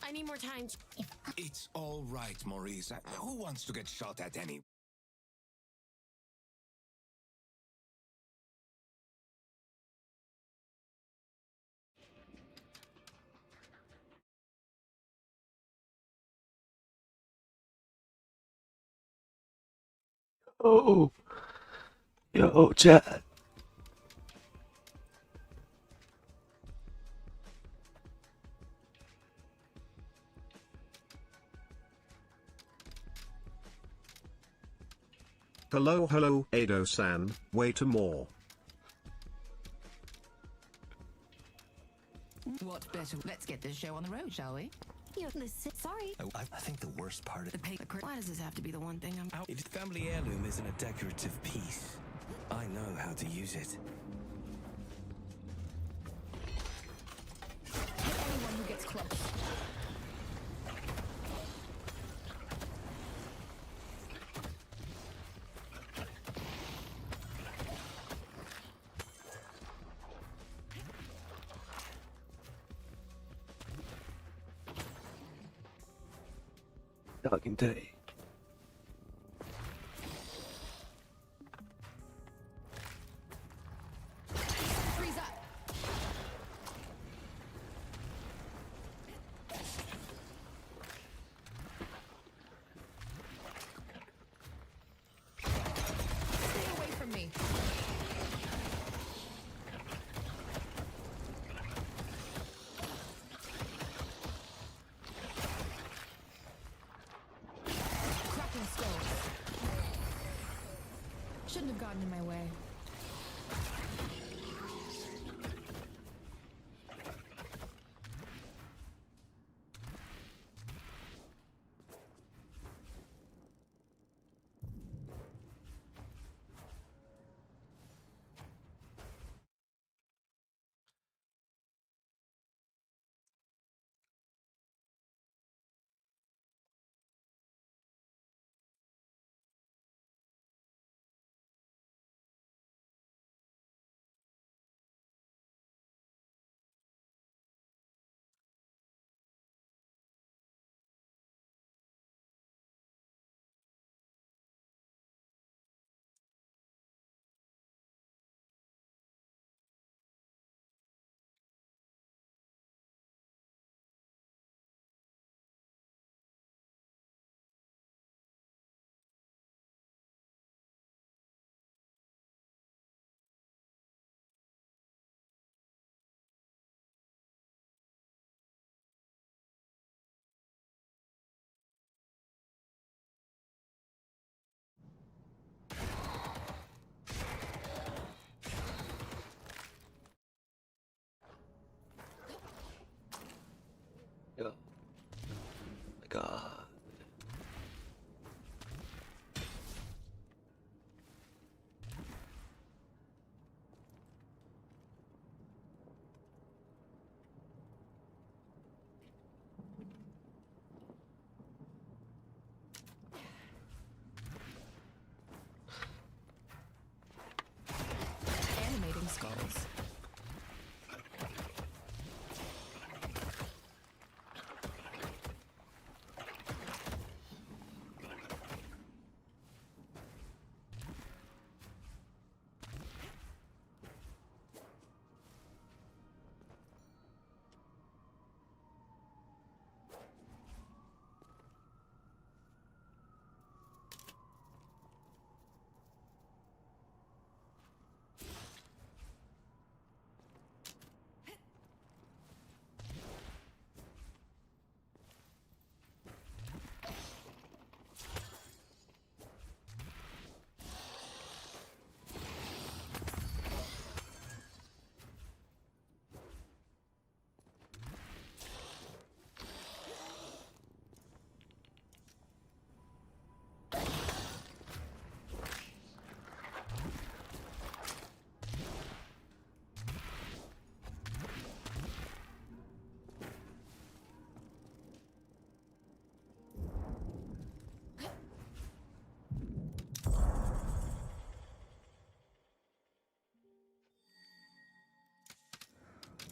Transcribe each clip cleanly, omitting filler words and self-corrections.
I need more time. It's all right, Maurice. Who wants to get shot at any? Oh, yo, chat. Hello, hello, Ado-san, wait more. What better? Let's get this show on the road, shall we? Sorry. Oh, I think the worst part of The paper. Why does this have to be the one thing I'm... If the family heirloom isn't a decorative piece, I know how to use it. Hit anyone who gets close. Talking day. Freeze up. Stay away from me. Cracking skulls. Shouldn't have gotten in my way. Yo. My God. Animating skulls.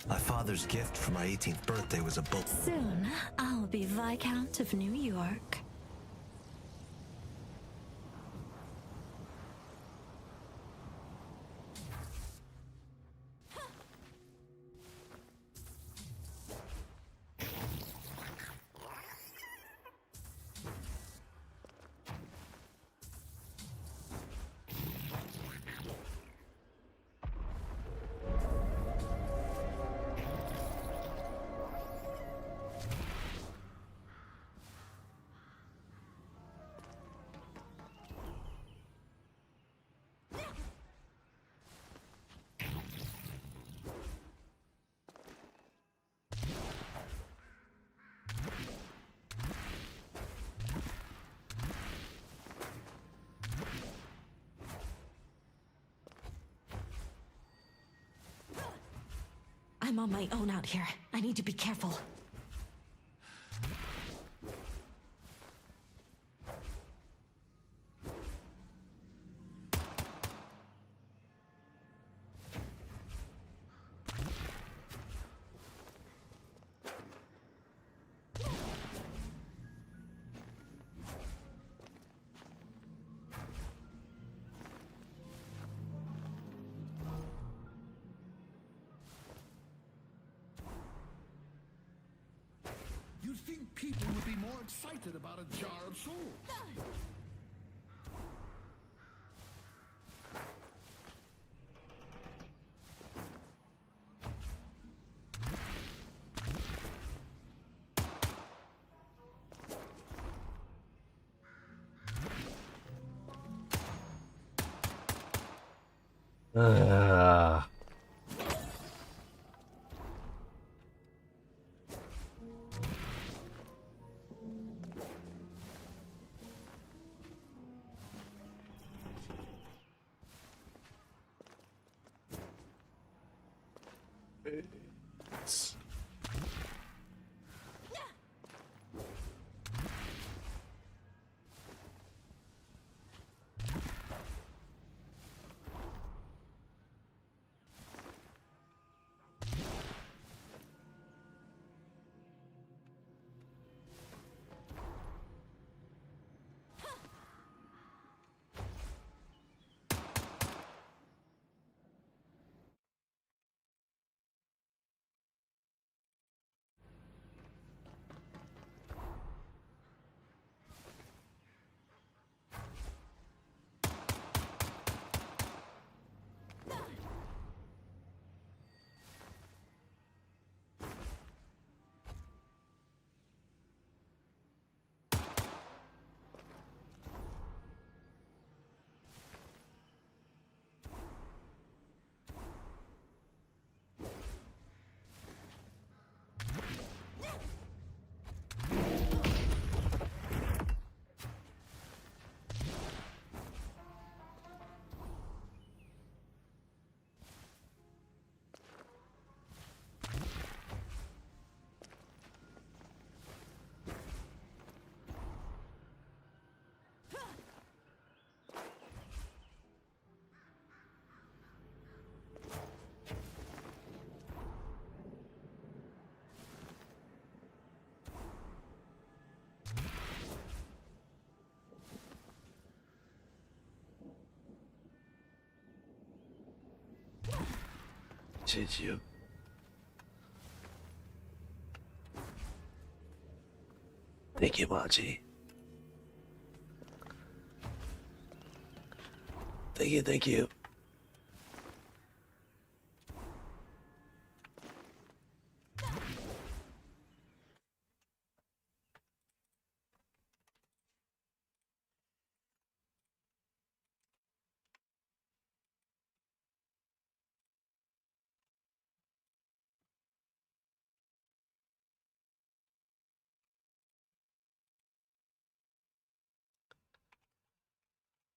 My father's gift for my 18th birthday was a boat. Soon, I'll be Viscount of New York. I'm on my own out here. I need to be careful. You'd think people would be more excited about a jar of souls. Ah. Did you? Thank you, Machi. Thank you, thank you.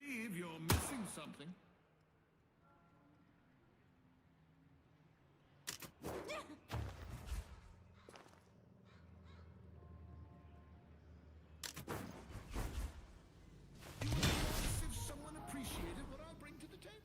Steve, you're missing something. You would notice if someone appreciated what I bring to the table.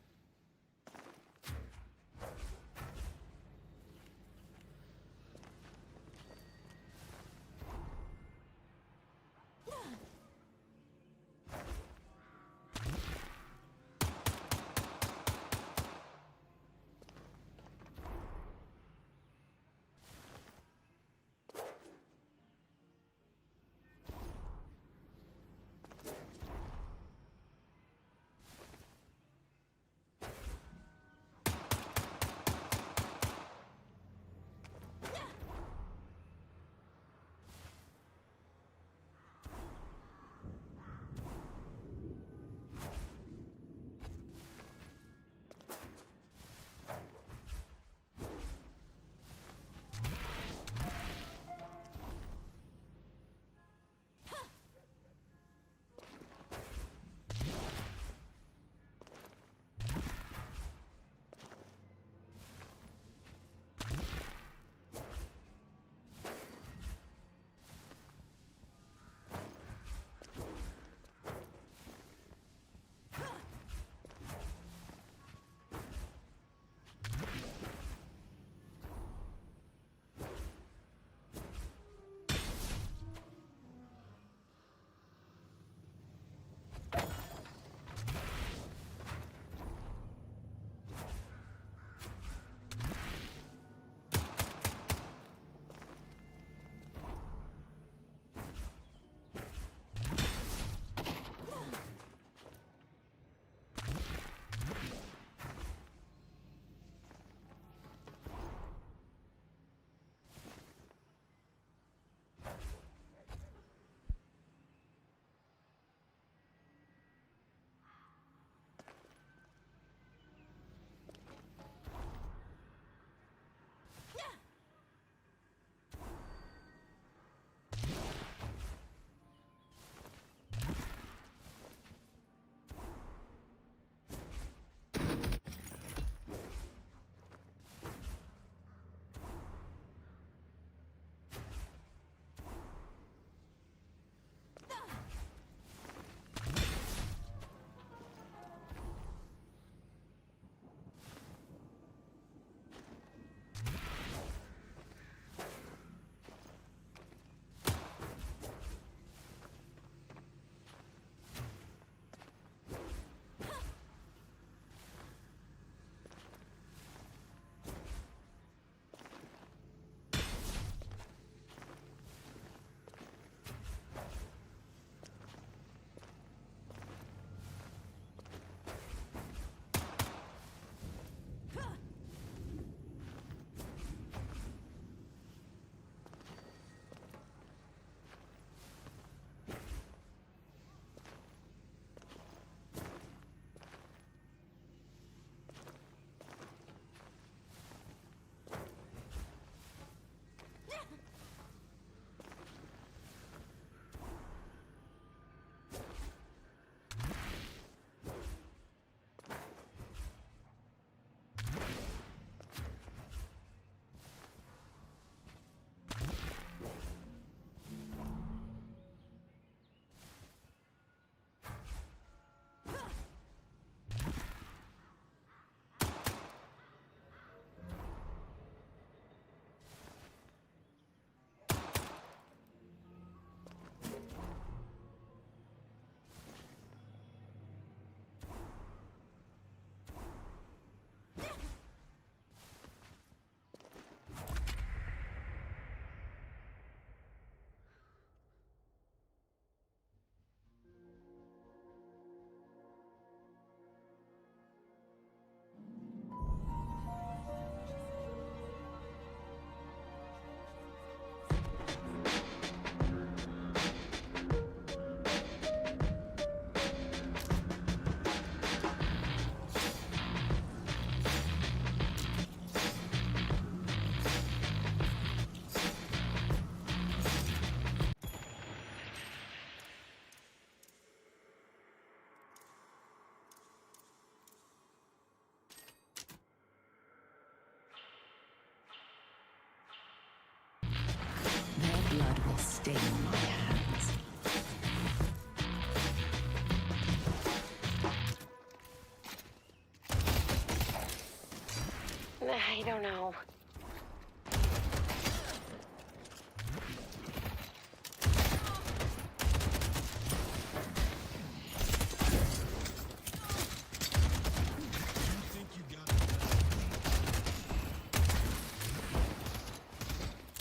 I don't know.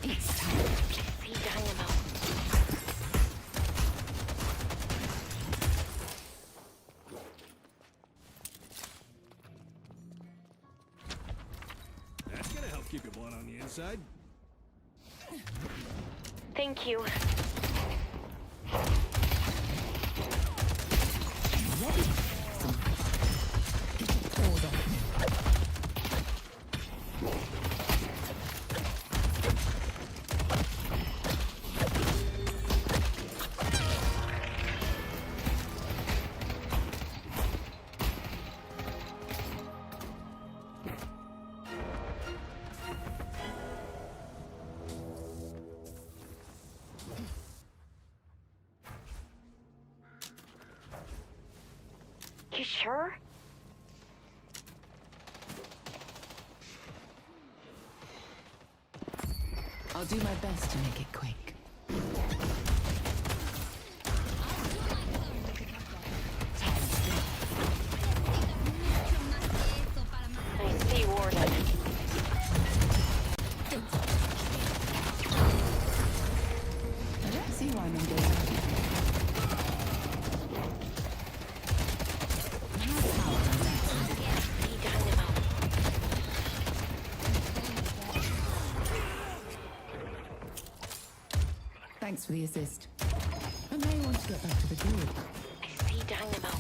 It's time. See Dynamo. That's gonna help keep your blood on the inside. Thank you. You sure? I'll do my best to make it quick. I see Warden. I don't see why I'm engaged. See Dynamo. Thanks for the assist. I may want to get back to the group. I see Dynamo.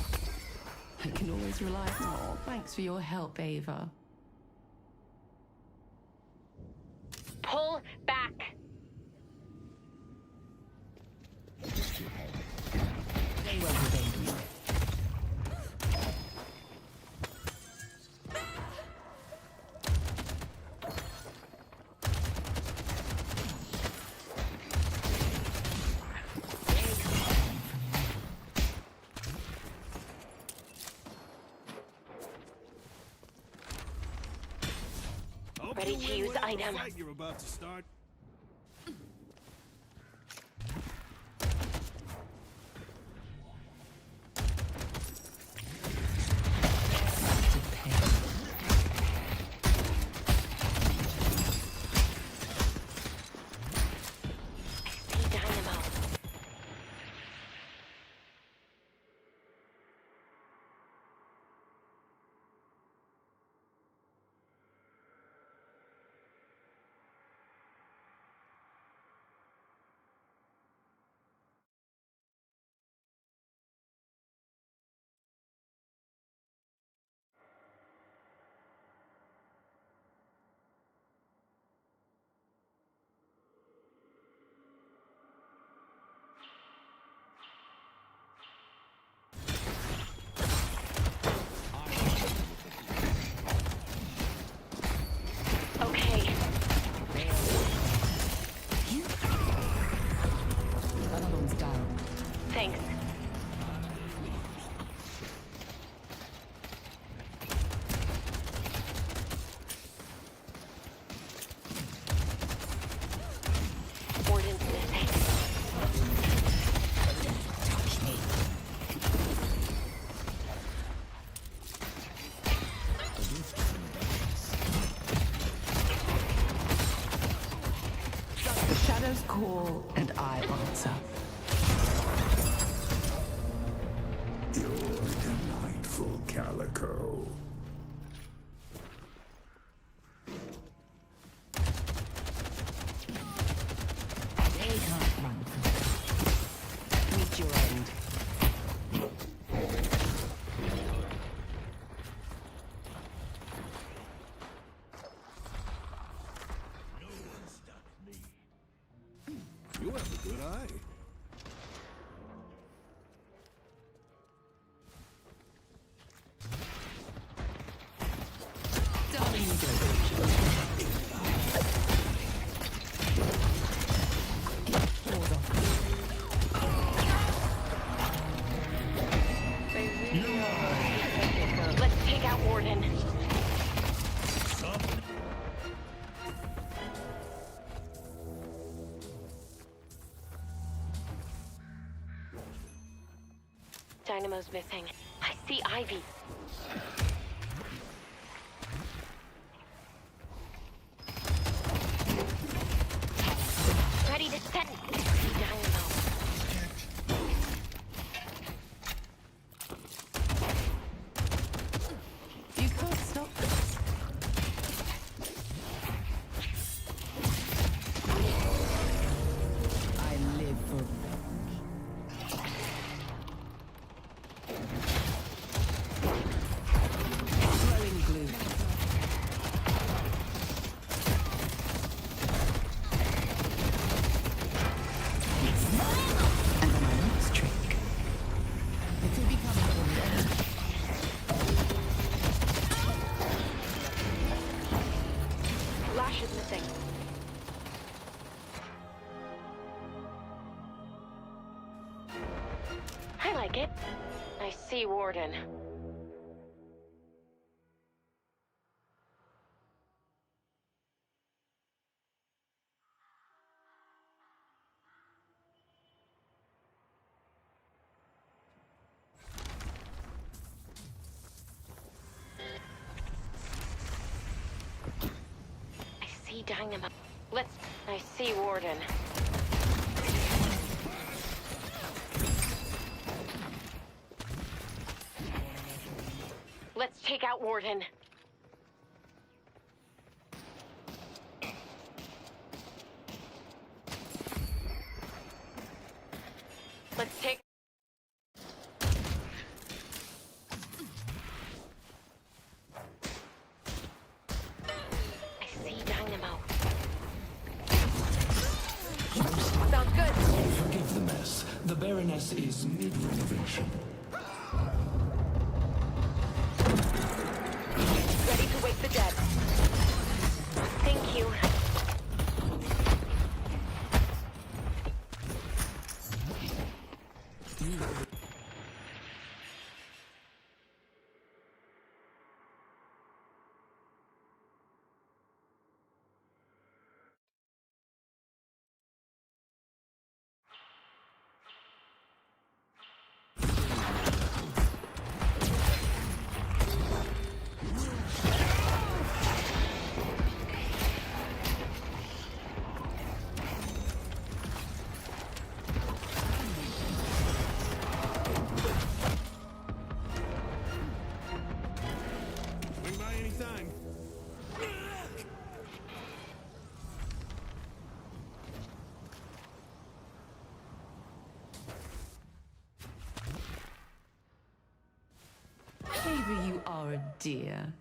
I can always rely. Oh, thanks for your help, Ava. Pull back. They will be baby. Ready to use item. You're about to start. See Dynamo. Okay. Alarm's down. Thanks. Warden's missing. Touch me. The shadows call and I answer. You're delightful, Calico. They can't run from me. Meet your end. You have a good eye. Darling, you don't. Hold on. dynamo's missing. I see Ivy. Ready to set. I see dynamo. You can't stop this. I live for revenge. Throwing glue. And then my next trick. It could become a little bit. Lash is missing. I like it. I see Warden. I see Dynamo. I see Warden. Let's take out Warden. Let's take... I see Dynamo. Sounds good. Forgive the mess. The Baroness is mid-renovation. Ready to wake the dead. Thank you. Swing by anytime. Baby, you are a dear.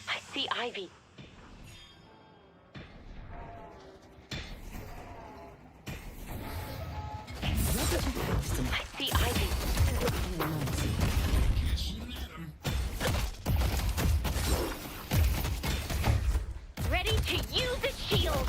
I see Ivy. I see Ivy. Ready to use the shield.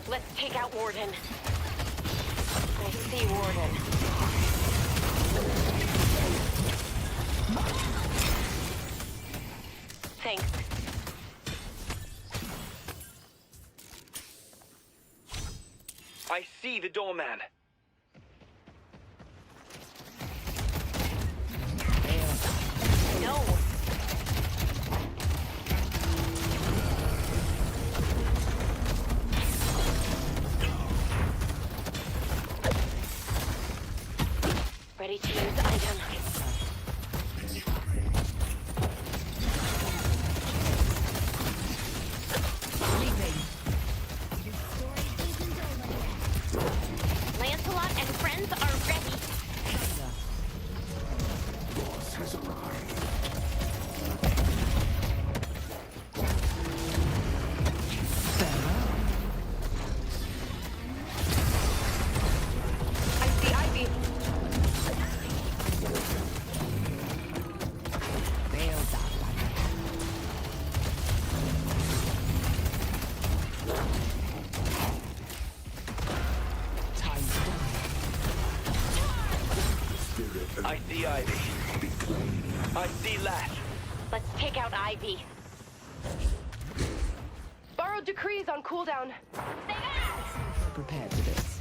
Let's take out Warden. I see Warden. Thanks. I see the doorman. No. Ready to use item. Darkness has arrived. I see Ivy. Bailed out by my hand. Time to die. I see Ivy. I see Lash. Let's take out Ivy. Borrowed decrees on cooldown. Prepared for this.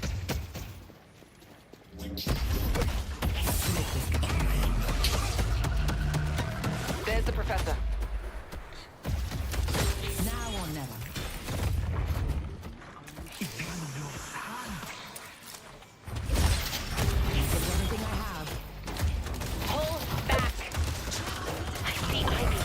There's the professor. Now or never. This is everything I have. Pull back. I see Ivy.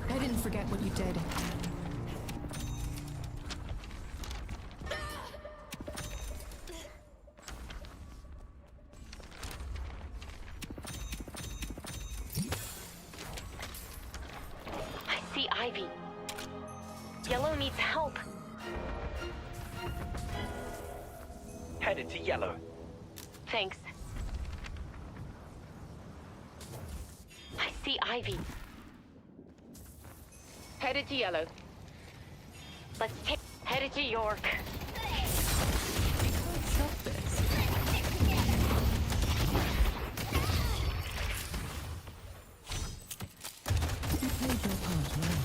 I didn't forget what you did. I see Ivy. Yellow needs help. Headed to yellow. Thanks. I see Ivy. Headed to yellow. Let's take. Headed to York. Stop this. You played your part well.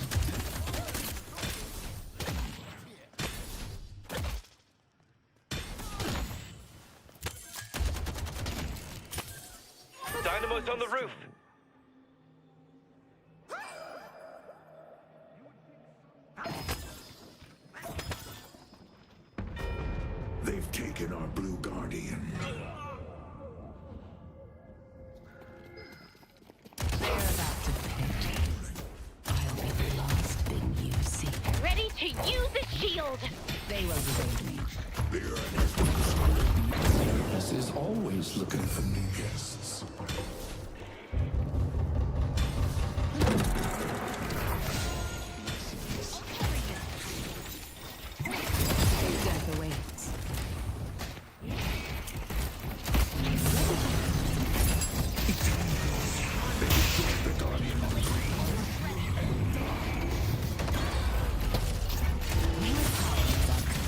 Dynamo's on the roof. They've taken our Blue Guardian. They're about to finish. I'll be the last thing you see. Ready to use the shield. They will evade me. DNS is always looking for new guests. Death awaits.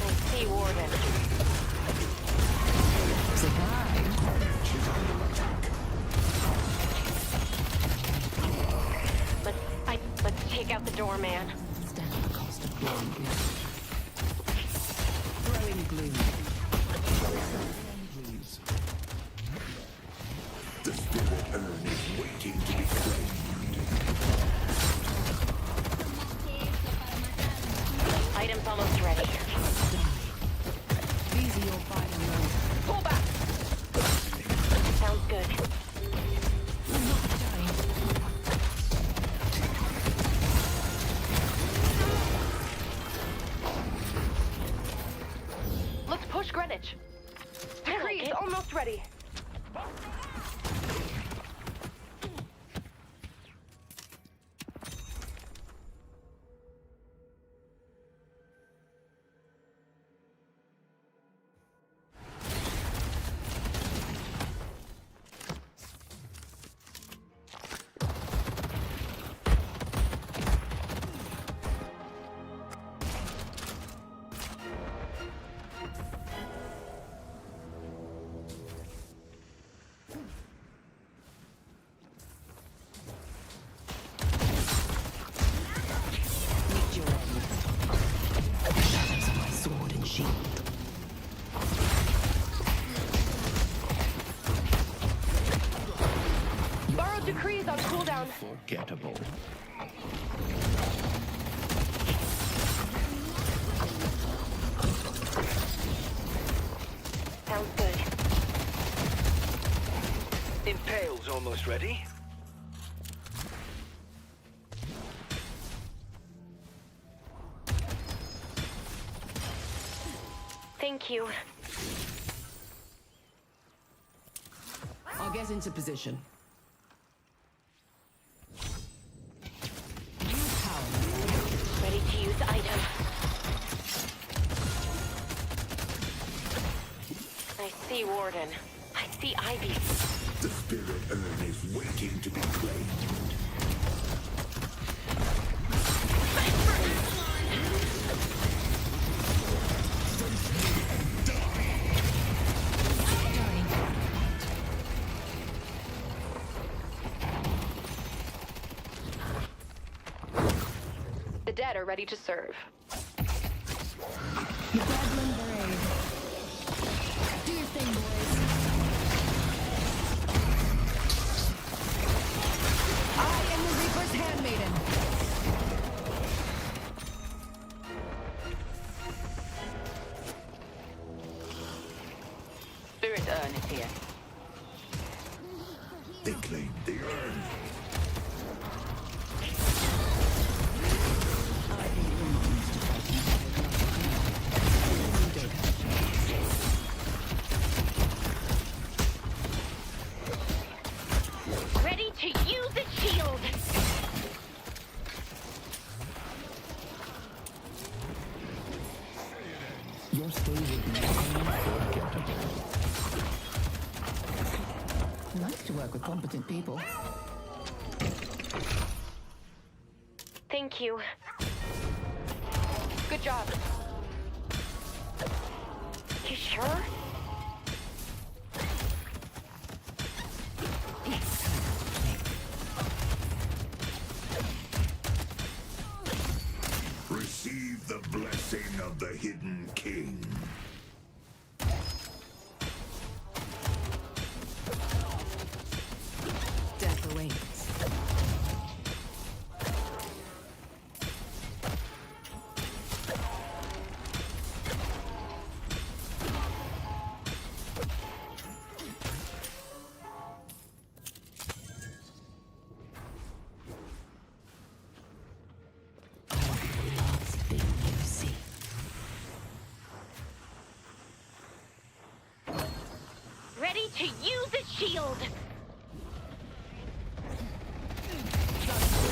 I see Warden. Let's take out the doorman. Stand the cost of blowing gloom. Throwing gloom. The spirit urn is waiting to be claimed. Item's almost ready. These are your final words. Pull back. Sounds good. I'm not dying. Let's push Greenwich. Decree's almost ready. Meet your end. Shadows of my sword and shield. Borrowed decrees on cooldown. Forgettable. Sounds good. Impale's almost ready. Thank you. I'll get into position. Ready to use item. I see Warden. I see Ivy. The spirit urn is waiting to be claimed. The dead are ready to serve. The Bedlam Brave. Do your thing, boys. I am the Reaper's handmaiden. Spirit urn is here. They claimed the urn. Ready to use the shield. Your stay will be unforgettable. Nice to work with competent people. Thank you. Good job. You sure? Receive the blessing of the hidden king. Death awaits. Ready to use the shield.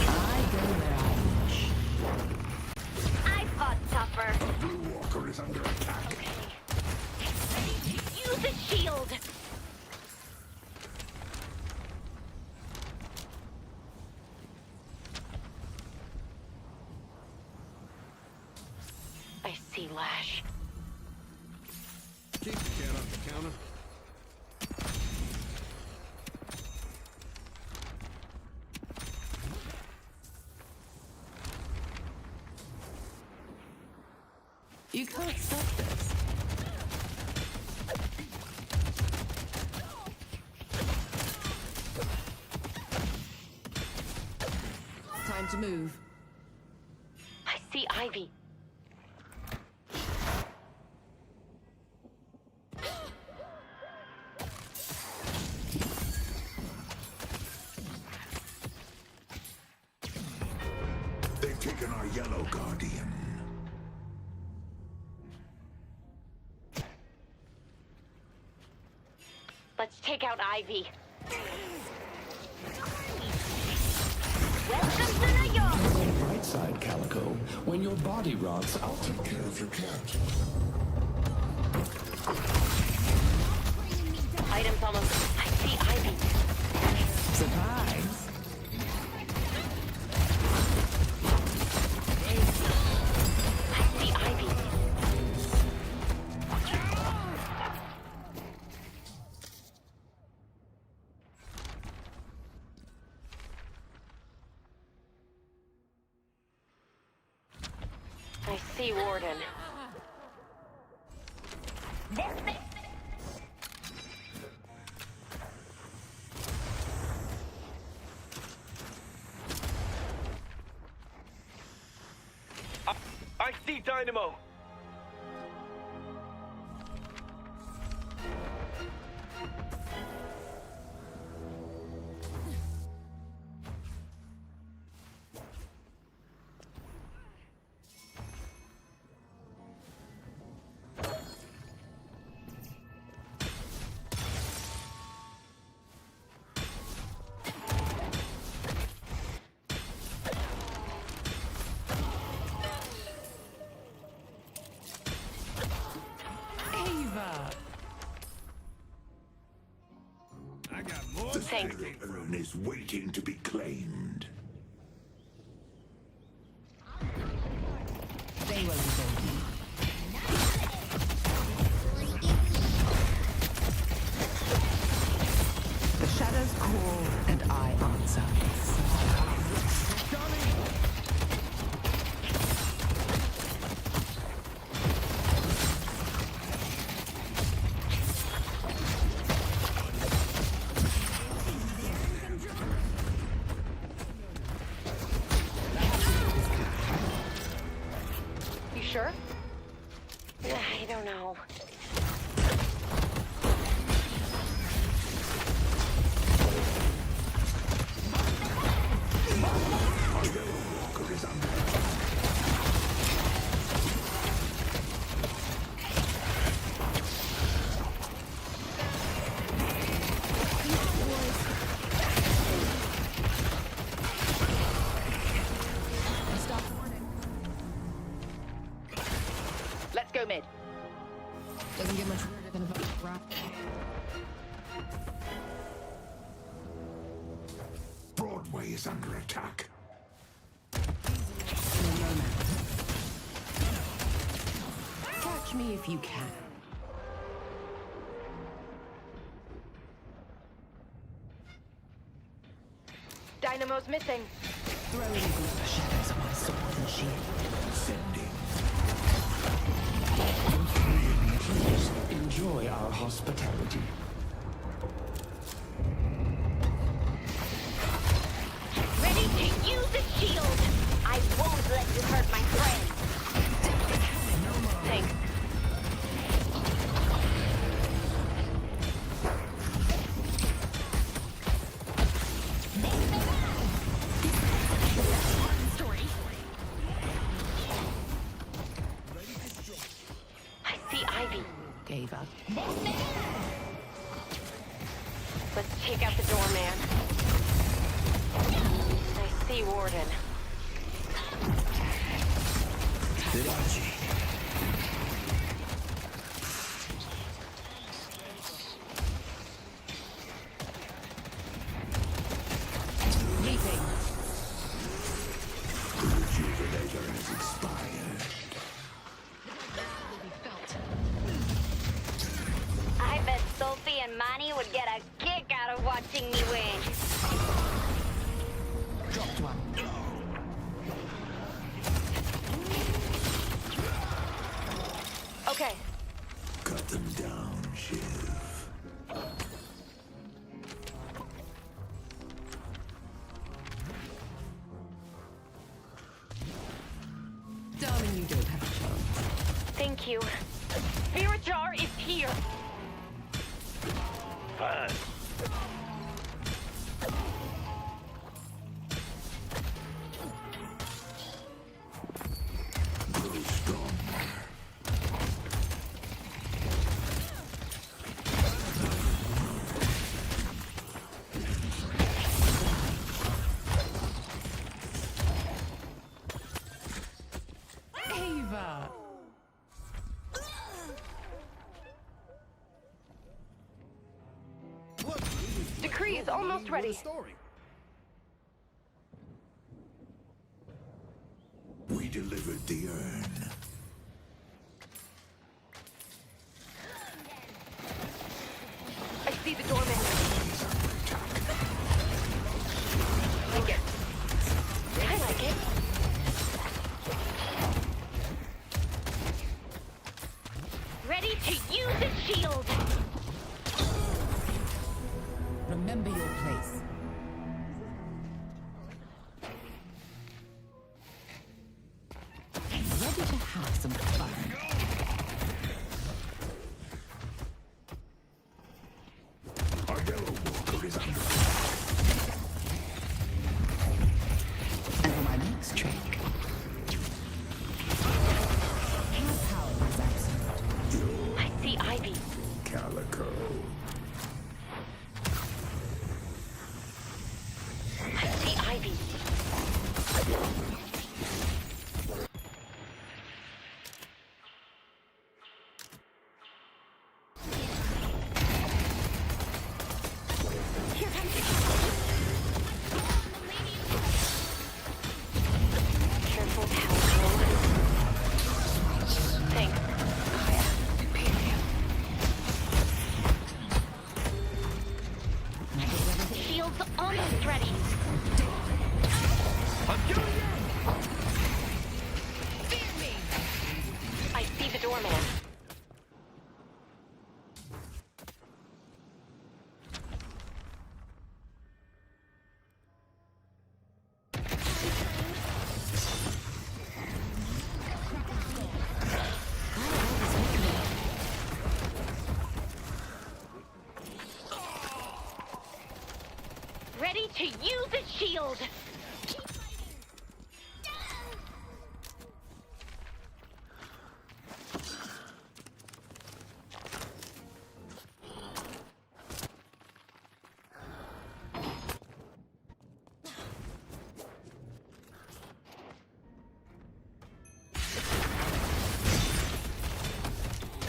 I go where I wish. I fought tougher. A blue walker is under attack. Ready to use the shield. I see Lash. Keep the cat off the counter. You can't stop this. Time to move. I see Ivy. They've taken our yellow guardian. Let's take out Ivy. Welcome to New York. Right side, Calico. When your body rots, I'll take care of your cat. Items almost. I see Ivy. Surprise. I see Ivy. I see Warden. I see Dynamo. The urn is waiting to be claimed. They will invade me. The shadows call and I answer. You sure? I don't know. Let's go mid. Doesn't get much weirder than a rock. Broadway is under attack. Catch me if you can. Dynamo's missing. Throwing the shadows of my sword and shield. Sending. Please enjoy our hospitality. Ready to use the shield. I won't let you hurt my friend. Thanks. I see Ivy. Gave up. Let's take out the doorman. I see Warden. Leaping. Rejuvenator has expired. Will be felt. I bet Sophie and Manny would get a kick out of watching me win. Dropped one. Okay. Cut them down, Shiv. Darling, you don't have a chance. Thank you. Spirit Jar is here. Fine. Grow stronger. Ava! Decree is almost ready. We delivered the urn. I see the doorman. Like it. I like it. Ready to use the shield. Remember your place. Ready to have some fun. Our yellow walker is under And for my next trick, my power is absolute. I see Ivy. Calico. I see Ivy. to use the shield.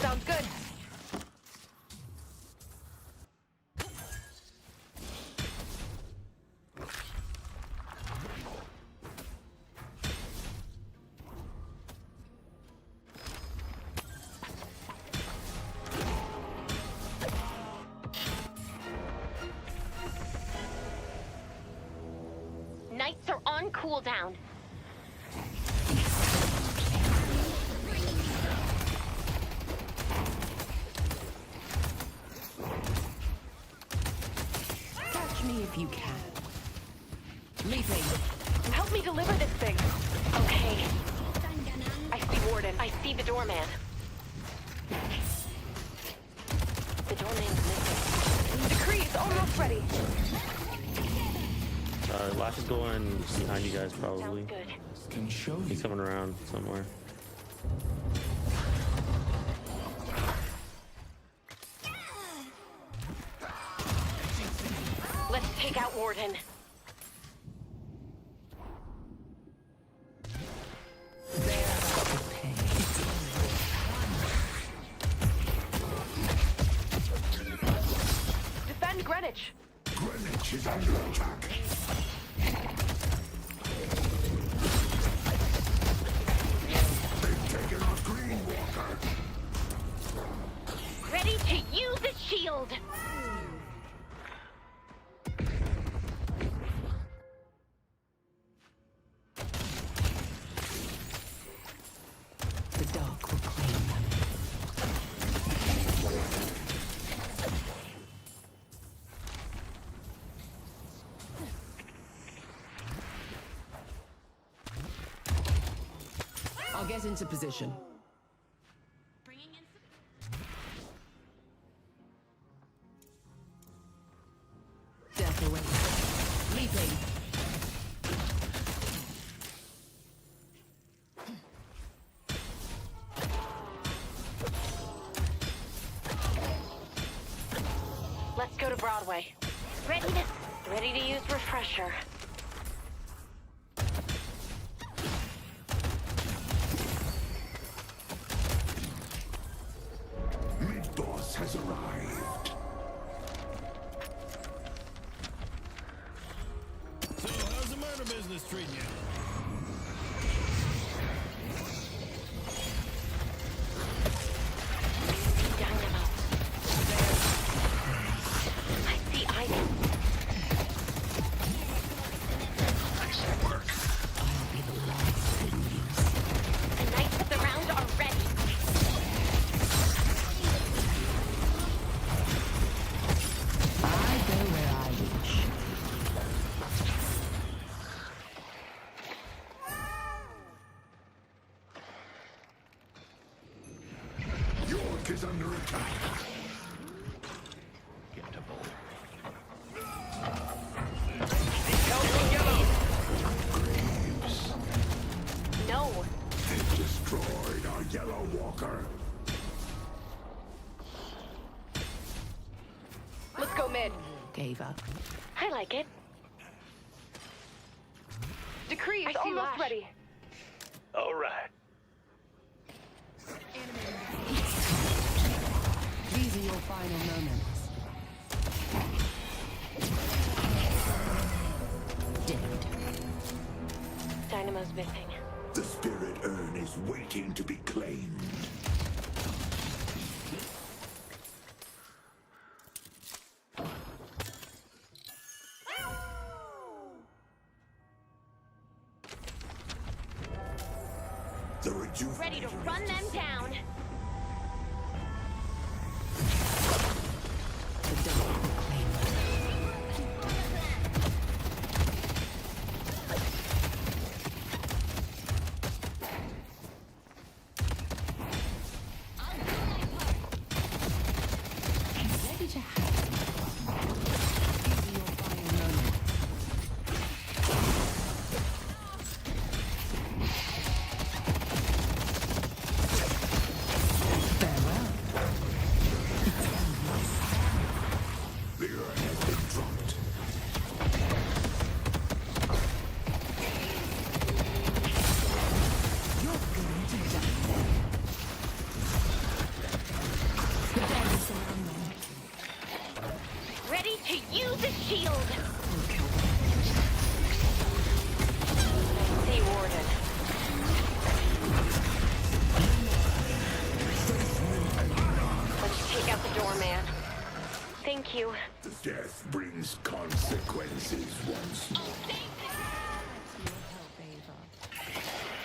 Sounds good. Knights are on cooldown. Catch me if you can. Leaping. Help me deliver this thing. Okay. I see Warden. I see the doorman. The doorman's missing. Decree is almost ready. Lash is going behind you guys probably. Sounds good. Can show you. He's coming around somewhere. Let's take out Warden. Defend Greenwich. Greenwich is under attack. They've taken out Green Walker. Ready to use the shield. The dark will claim them. I'll get into position. Death awaits. Leaping. Let's go to Broadway. Ready to use refresher. Mid-boss has arrived. So, how's the murder business treating you? Dynamo. I see items. Nice work. I'll be the last thing used. The knights of the round are ready. I go where I wish. York is under attack. Graves. No. They've destroyed our Yellow Walker. Let's go mid. Gave up. I like it. Decree is I see almost Lash. ready. All right. These are your final moments. Dead. Dynamo's missing. The spirit urn is waiting to be claimed. The rejuvenator. Ready to run them down. The dark will claim them. Ready to have some fun. These are your final moments. Thank you. Death brings consequences once more.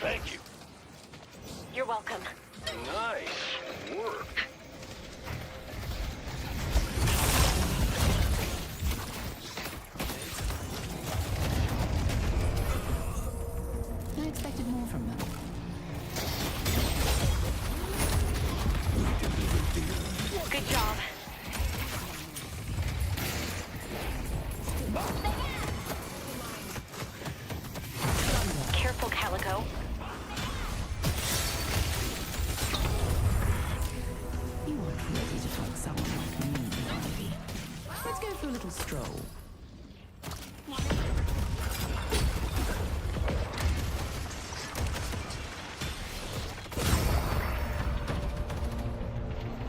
Thank you. You're welcome. Nice work. I expected more from them. Good job. Careful, Calico. You aren't ready to fight someone like me, Ivy. Let's go for a little stroll.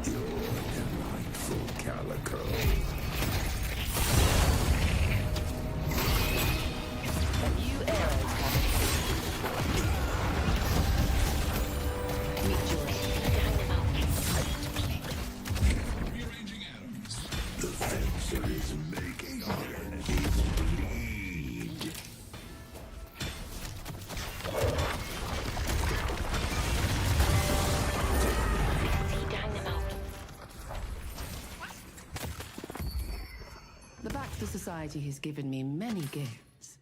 Delightful Calico. You arrows meet your Rearranging atoms. The fencer is making our enemies bleed. Dynamo. The Baxter Society has given me many gifts.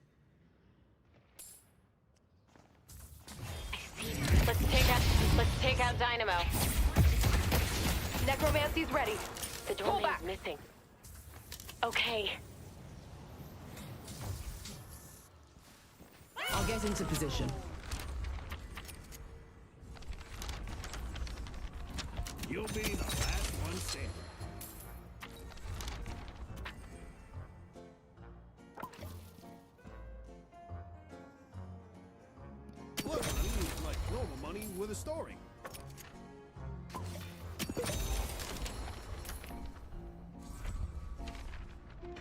Let's take out Dynamo. Necromancy's ready. The doorman's missing. Okay. I'll get into position. You'll be the last one standing. Look, money is like normal money with a story.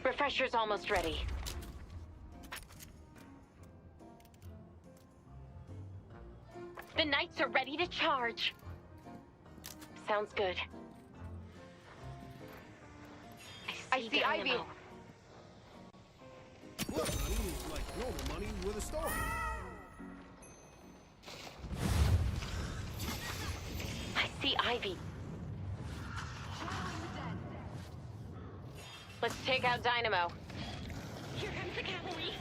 Refresher's almost ready. The knights are ready to charge. Sounds good. I see Ivy. Look, money is like normal money with a story. I see Ivy. Let's take out Dynamo. Here comes the cavalry.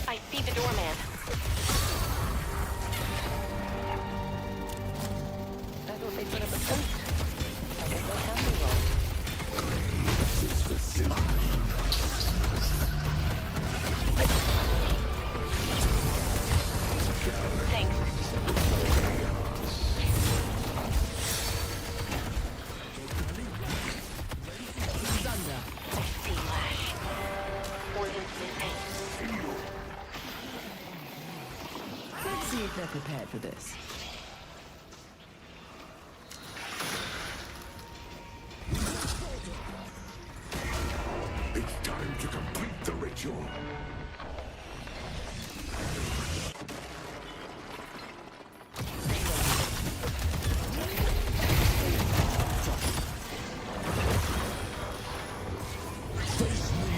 I see the doorman. I thought they put up a post. I guess that's happening wrong. Thanks. Thunder. I see Lash. Orden's missing. Let's see if they're prepared for this. It's time to complete the ritual.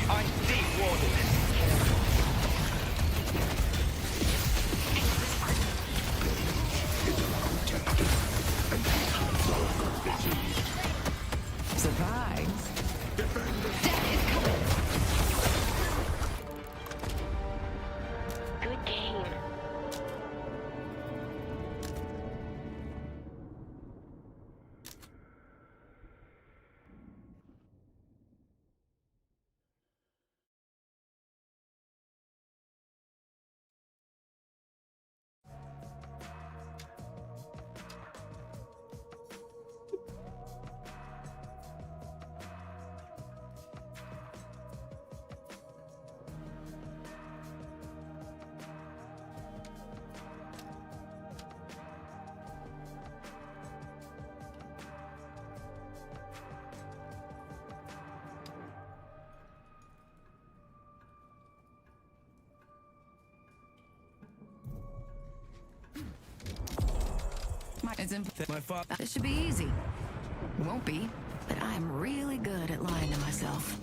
I see Warden. It's My father. This should be easy. Won't be, but I'm really good at lying to myself.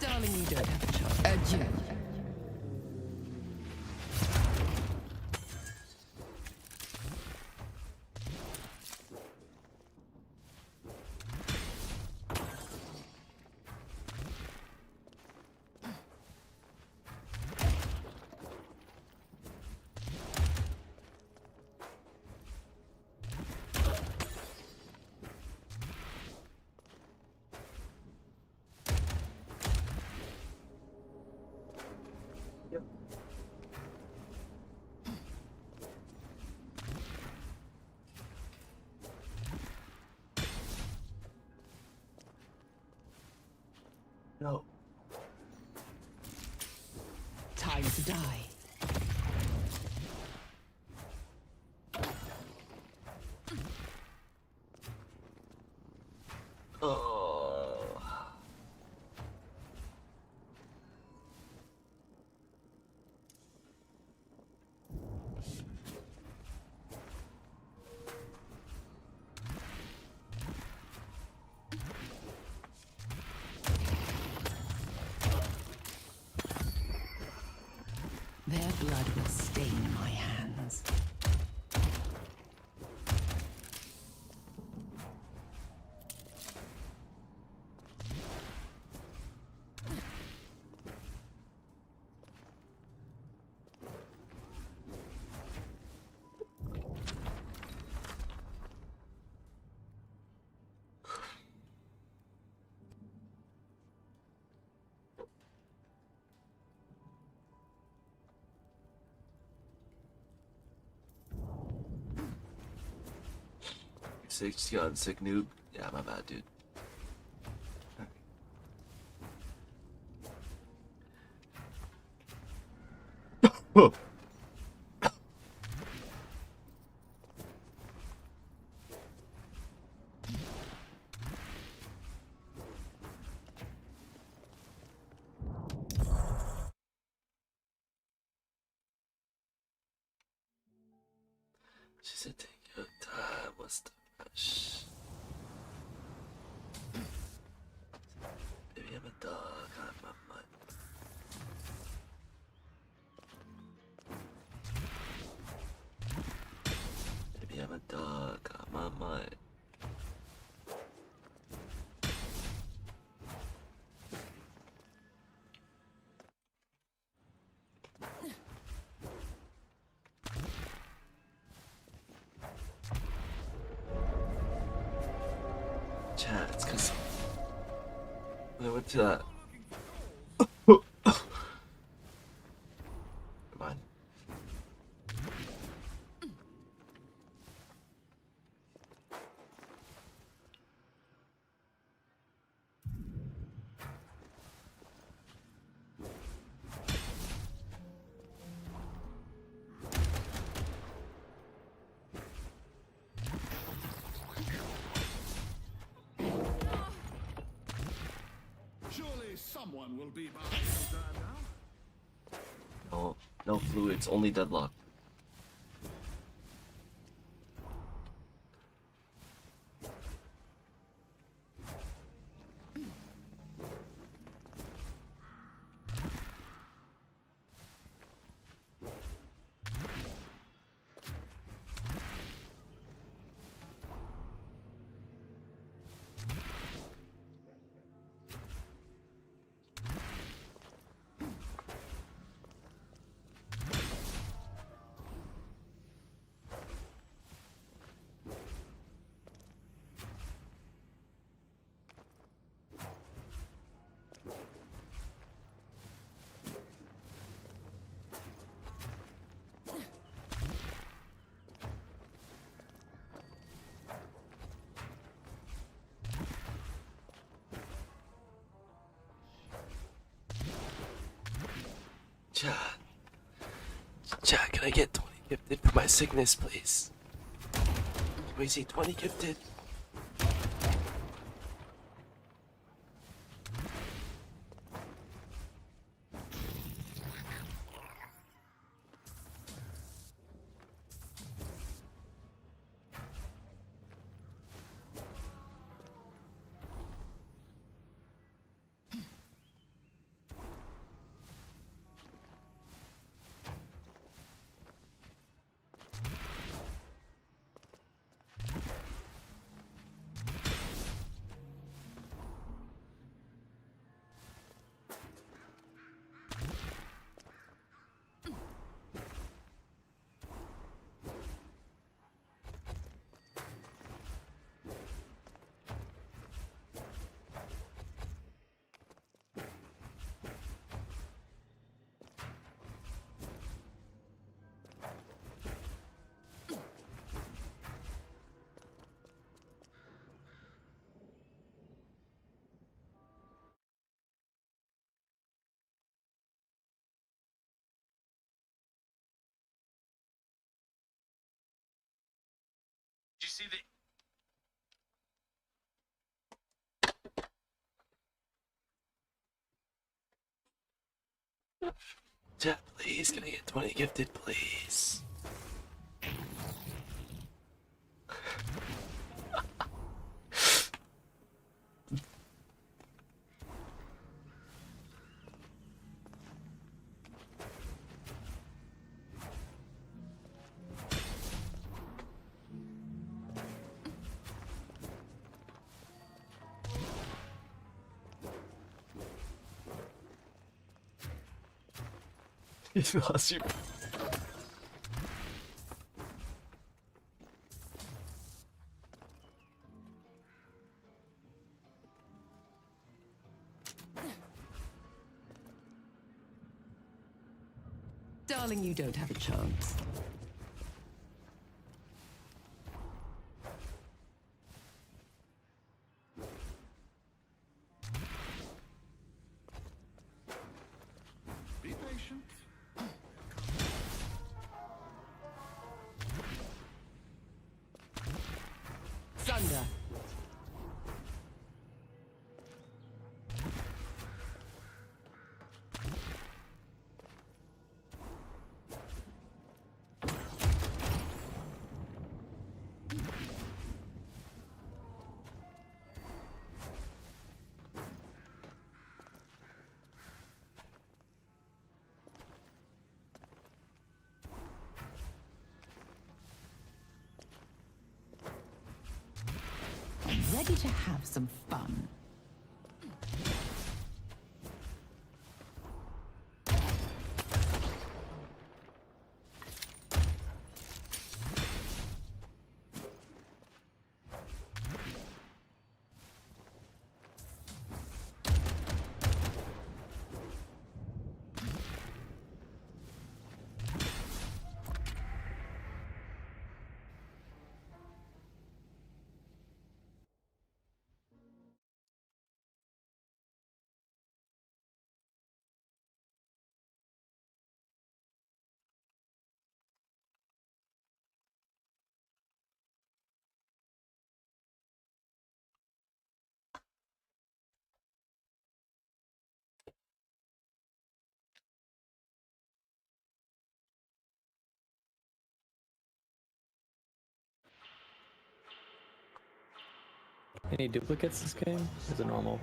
Darling, you don't have a choice. Adieu. No. Time to die. Oh. Their blood will stain my hands. Sick noob. Yeah, my bad, dude. She said, take your time. What's the rush? Baby, I'm a dog. I'm a mutt. Baby, I'm a dog. I'm a mutt. Chat, it's cause I went to that Someone will be by your time now. No, no fluids, only deadlock. Chat, can I get 20 gifted for my sickness, please? Can we see 20 gifted? Did you see the... Chat, please, can I get 20 gifted, please? You lost your... Darling, you don't have a chance. Be patient. Thunder. Ready to have some fun. Any duplicates this game? Is it normal?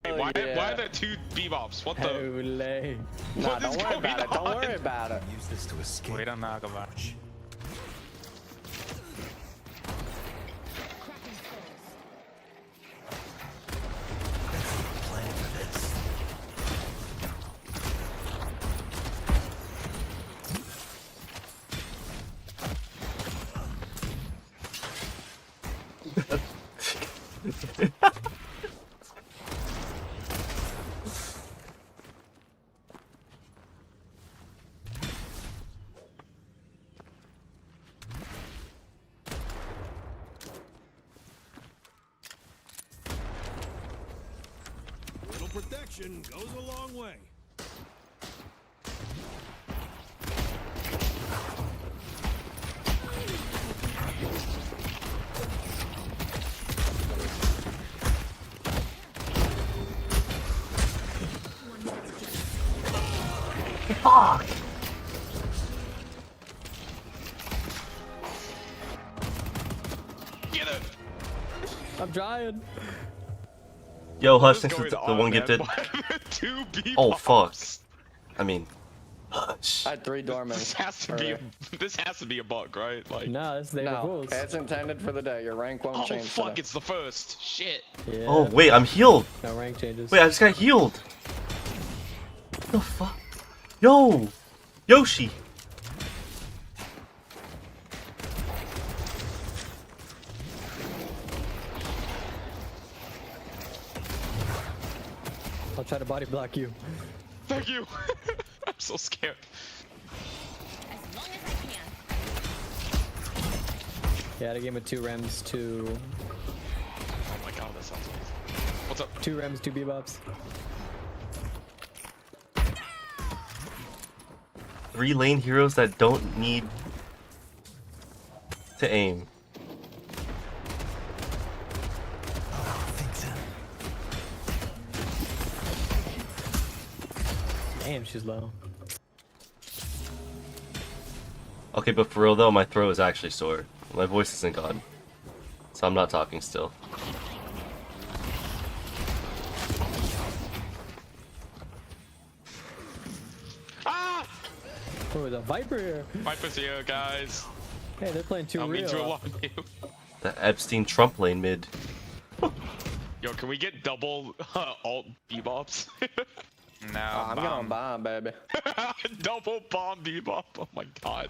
Hey, why are there two bebops? What the? Holy. Nah, don't worry about it. Don't worry about it. Use this to escape. Wait on Nagama. Plan for this. Little protection goes a long way. Fuck! Get it! I'm trying. Yo, Hush, What's thanks for going the on, one man? gifted. Why are there two bebops? Oh, fuck. I mean, Hush. I had 3 dormants. This has to be a bug, right? Like, No, it's the No, rules. it's intended for the day. Your rank won't oh change fuck, today. it's the first. Shit. Yeah. Oh, wait, I'm healed. No rank changes. Wait, I just got healed. What the fuck? Yo! Yoshi! I'll try to body block you. Thank you. I'm so scared. As long as I can. Yeah, I had a game with 2 Rems, 2 Oh my god, that sounds amazing. What's up? 2 Rems, 2 Bebops. 3 lane heroes that don't need to aim. Damn, she's low. Okay, but for real though, my throat is actually sore. My voice isn't gone. So I'm not talking still. Ah! Oh, the Viper here. Viper's here, guys. Hey, they're playing 2 I'll meet you real. along you. The Epstein Trump lane mid. Yo, can we get double alt bebops? No, I'm going bomb, baby. Double bomb bebop. Oh my god.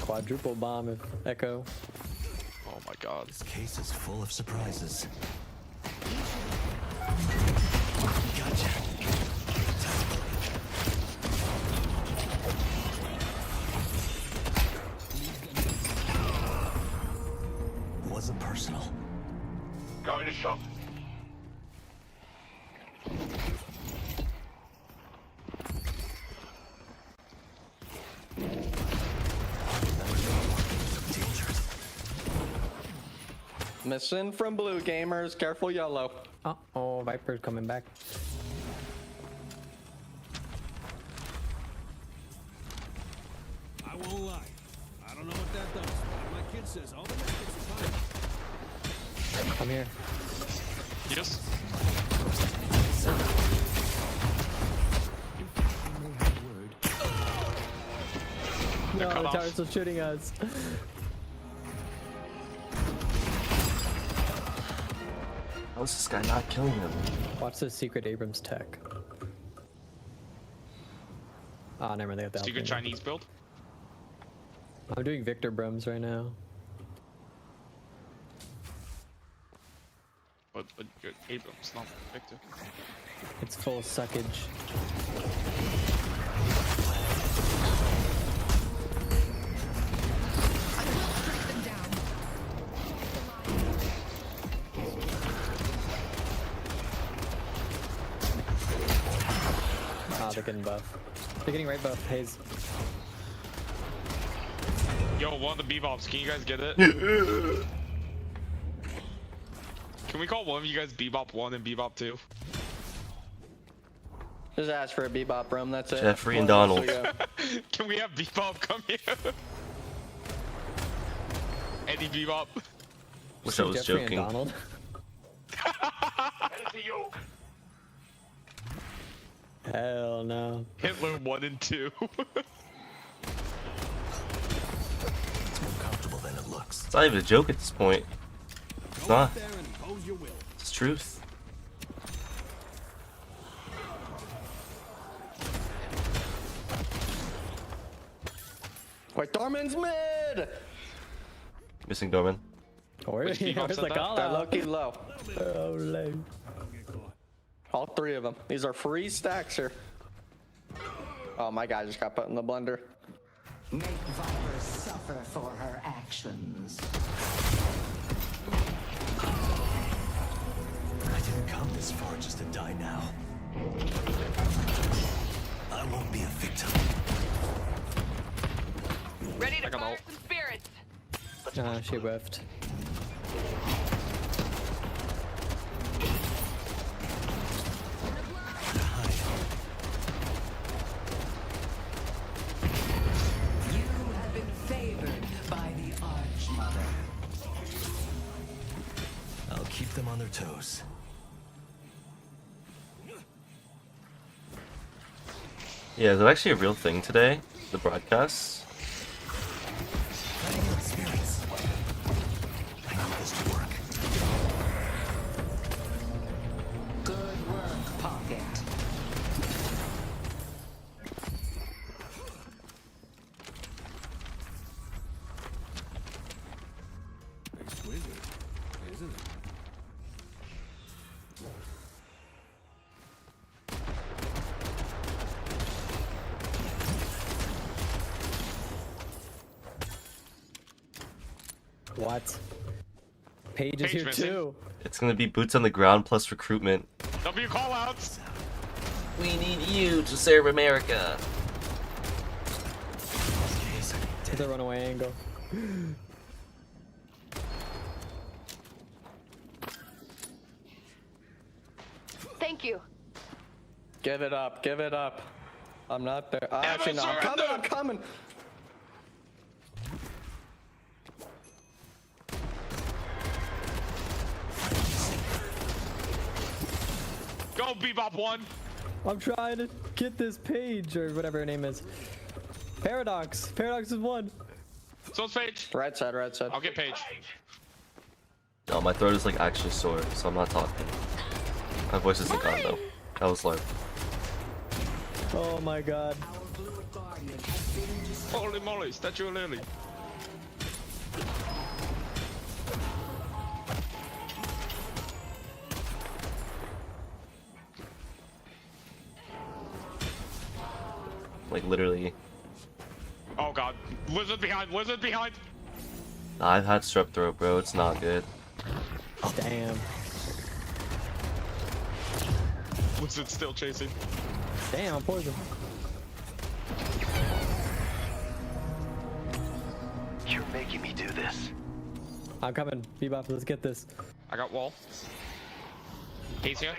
Quadruple bomb if Echo. Oh my god. This case is full of surprises. Wasn't personal. Going to shop. Missing from blue gamers. Careful yellow. Uh-oh, Viper's coming back. I won't lie. I don't know what that does. But my kid says all the methods are fine. I'm here. Yes. No, cut the off. tower's still shooting us. How is this guy not killing him? Watch the secret Abrams tech. Ah, never mind. They got the Secret alpha. Chinese build? I'm doing Victor Brums right now. But good. Abrams, not Victor. It's full suckage. Ah, they're getting buff. They're getting right buff. Haze. Yo, one of the bebops, can you guys get it? Can we call one of you guys Bebop 1 and Bebop 2? Just ask for a bebop room, that's it. Jeffrey and Donald. Can we have Bebop come here? Eddie Bebop. Wish I was Jeffrey joking. And Donald. Hell no. Hitler 1 and 2. It's not even a joke at this point. It's not. There and impose your will. It's truth. Wait, Dorman's mid! Missing Dorman. Where's the call They're out? low-key low. Oh, lame. All three of them. These are free stacks here. Oh, my guy just got put in the blender. Make Viper suffer for her actions. I didn't come this far just to die now. I won't be a victim. Ready to fire some spirits. She whiffed. You have been favored by the Archmother. I'll keep them on their toes. Yeah, is it actually a real thing today? The broadcasts? Experience. I need this to work. Good work, Pocket. Exquisite, isn't it? What? Paige is Paige here missing. too. It's gonna be boots on the ground plus recruitment. W callouts. We need you to serve America. It's a runaway angle. Thank you. Give it up, give it up. I'm not there. Actually, no, I'm coming, I'm coming. Go Bebop 1. I'm trying to get this Paige or whatever her name is. Paradox. Paradox is one. So it's Paige. Right side, right side. I'll get Paige. No, my throat is like actually sore, so I'm not talking. My voice isn't gone though. That was low. Oh my god. Holy moly, Statue of Lily. Like literally. Oh god. Lizard behind, lizard behind. I've had strep throat, bro. It's not good. Damn. Lizard's still chasing. Damn, I'm poisoned. You're making me do this. I'm coming. Bebop, let's get this. I got wall. He's here.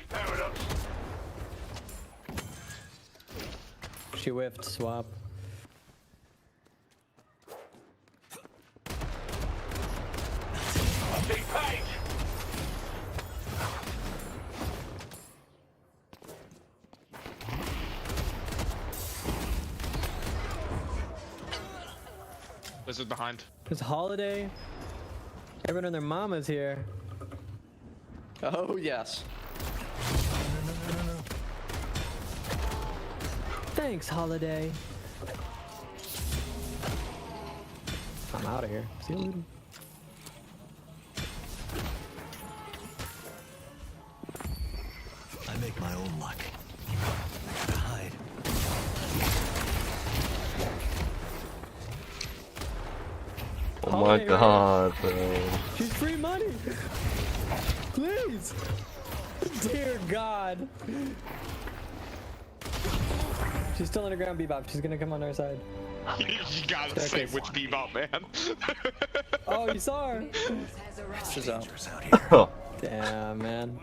She whiffed. Swap. Big Paige. Lizard behind. It's holiday. Everyone and their mama's here. Oh, yes. Thanks, holiday. I'm out of here. See you later. I make my own luck. I gotta hide. Oh my Holiday, god, bro. She's free money. Please. Dear God. She's still underground, Bebop. She's gonna come on our side. You gotta say which Bebop, man. Oh, you saw her. She's out. Oh, Damn, man.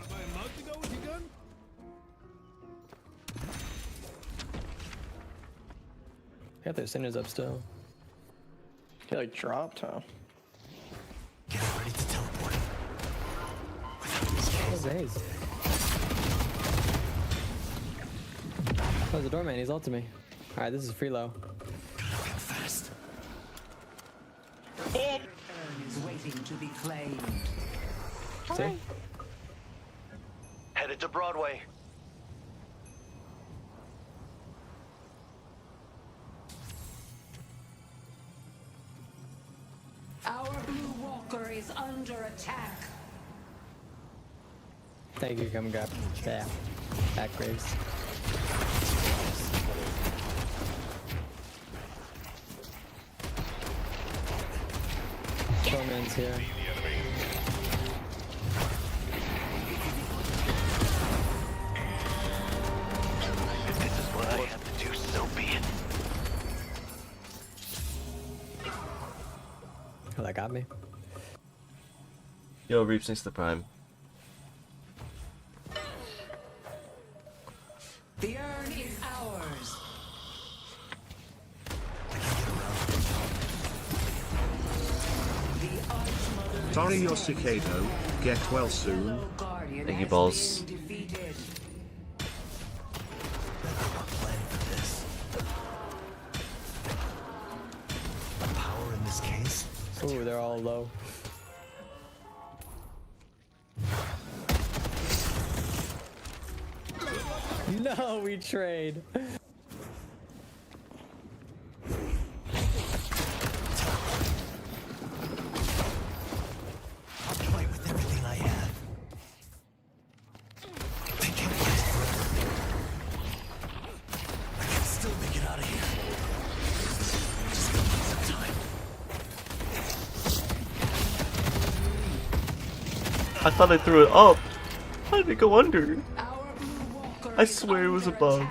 Got their sinners up still. He like dropped, huh? Get ready to teleport. What's A's? Oh, the doorman, he's ulted me. Alright, this is free low. Fast. Oh! Is waiting to be claimed. See? Headed to Broadway. Our blue walker is under attack. Thank you, come grab. Yeah. Back graves. Doorman's here. This is what I have to do, so be it. Oh, that got me. Yo, Reaps next to Prime. The urn is ours. Sorry, your cicado. Get well soon. Thank you, balls. Power in this case. Ooh, they're all low. No, we trade. I'll try with everything I have. They can't last forever. I can still make it out of here. Just gonna need some time. I thought I threw it up. How did it go under? I swear it was above.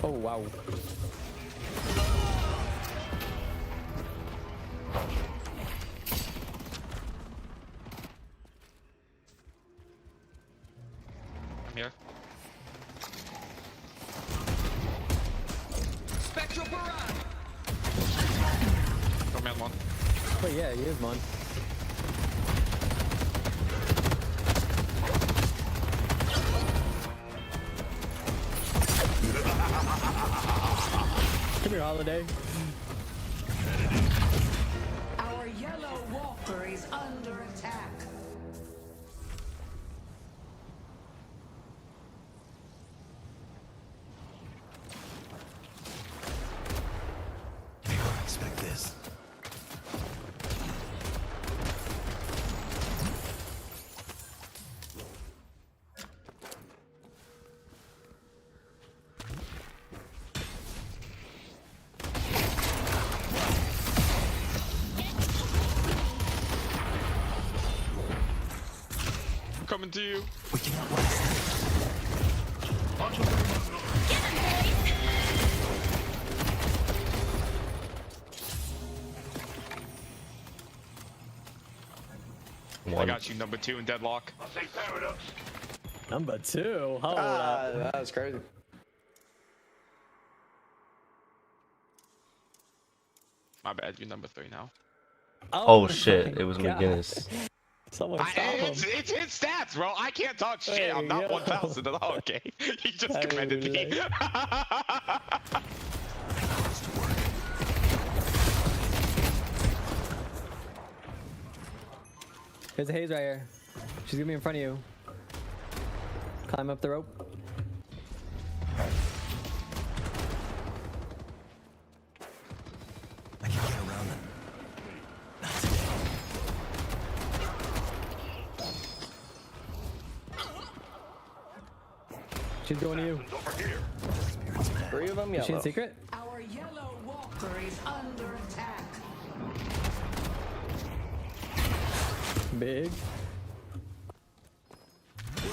Oh, wow. I'm here. Spectral barrage. Doorman one. Oh, yeah, he is, man. Come here, Holiday. Our yellow walker is under attack. They won't expect this. Coming to you. We can outlast them. I got you, number 2 in deadlock. I'll say paradox. Number 2? Hold up. That was crazy. My bad, you're number 3 now. Oh my shit, it was God. McGinnis. Someone stop him. It's his stats, bro. I can't talk shit. There I'm you not go. 1,000 at all, okay? He just I commended me. really There's a haze right here. She's gonna be in front of you. Climb up the rope. I can get around them. Not today. She's going to you. Over here. 3 of them Is she in yellow. secret? Our yellow walker is under attack. Big.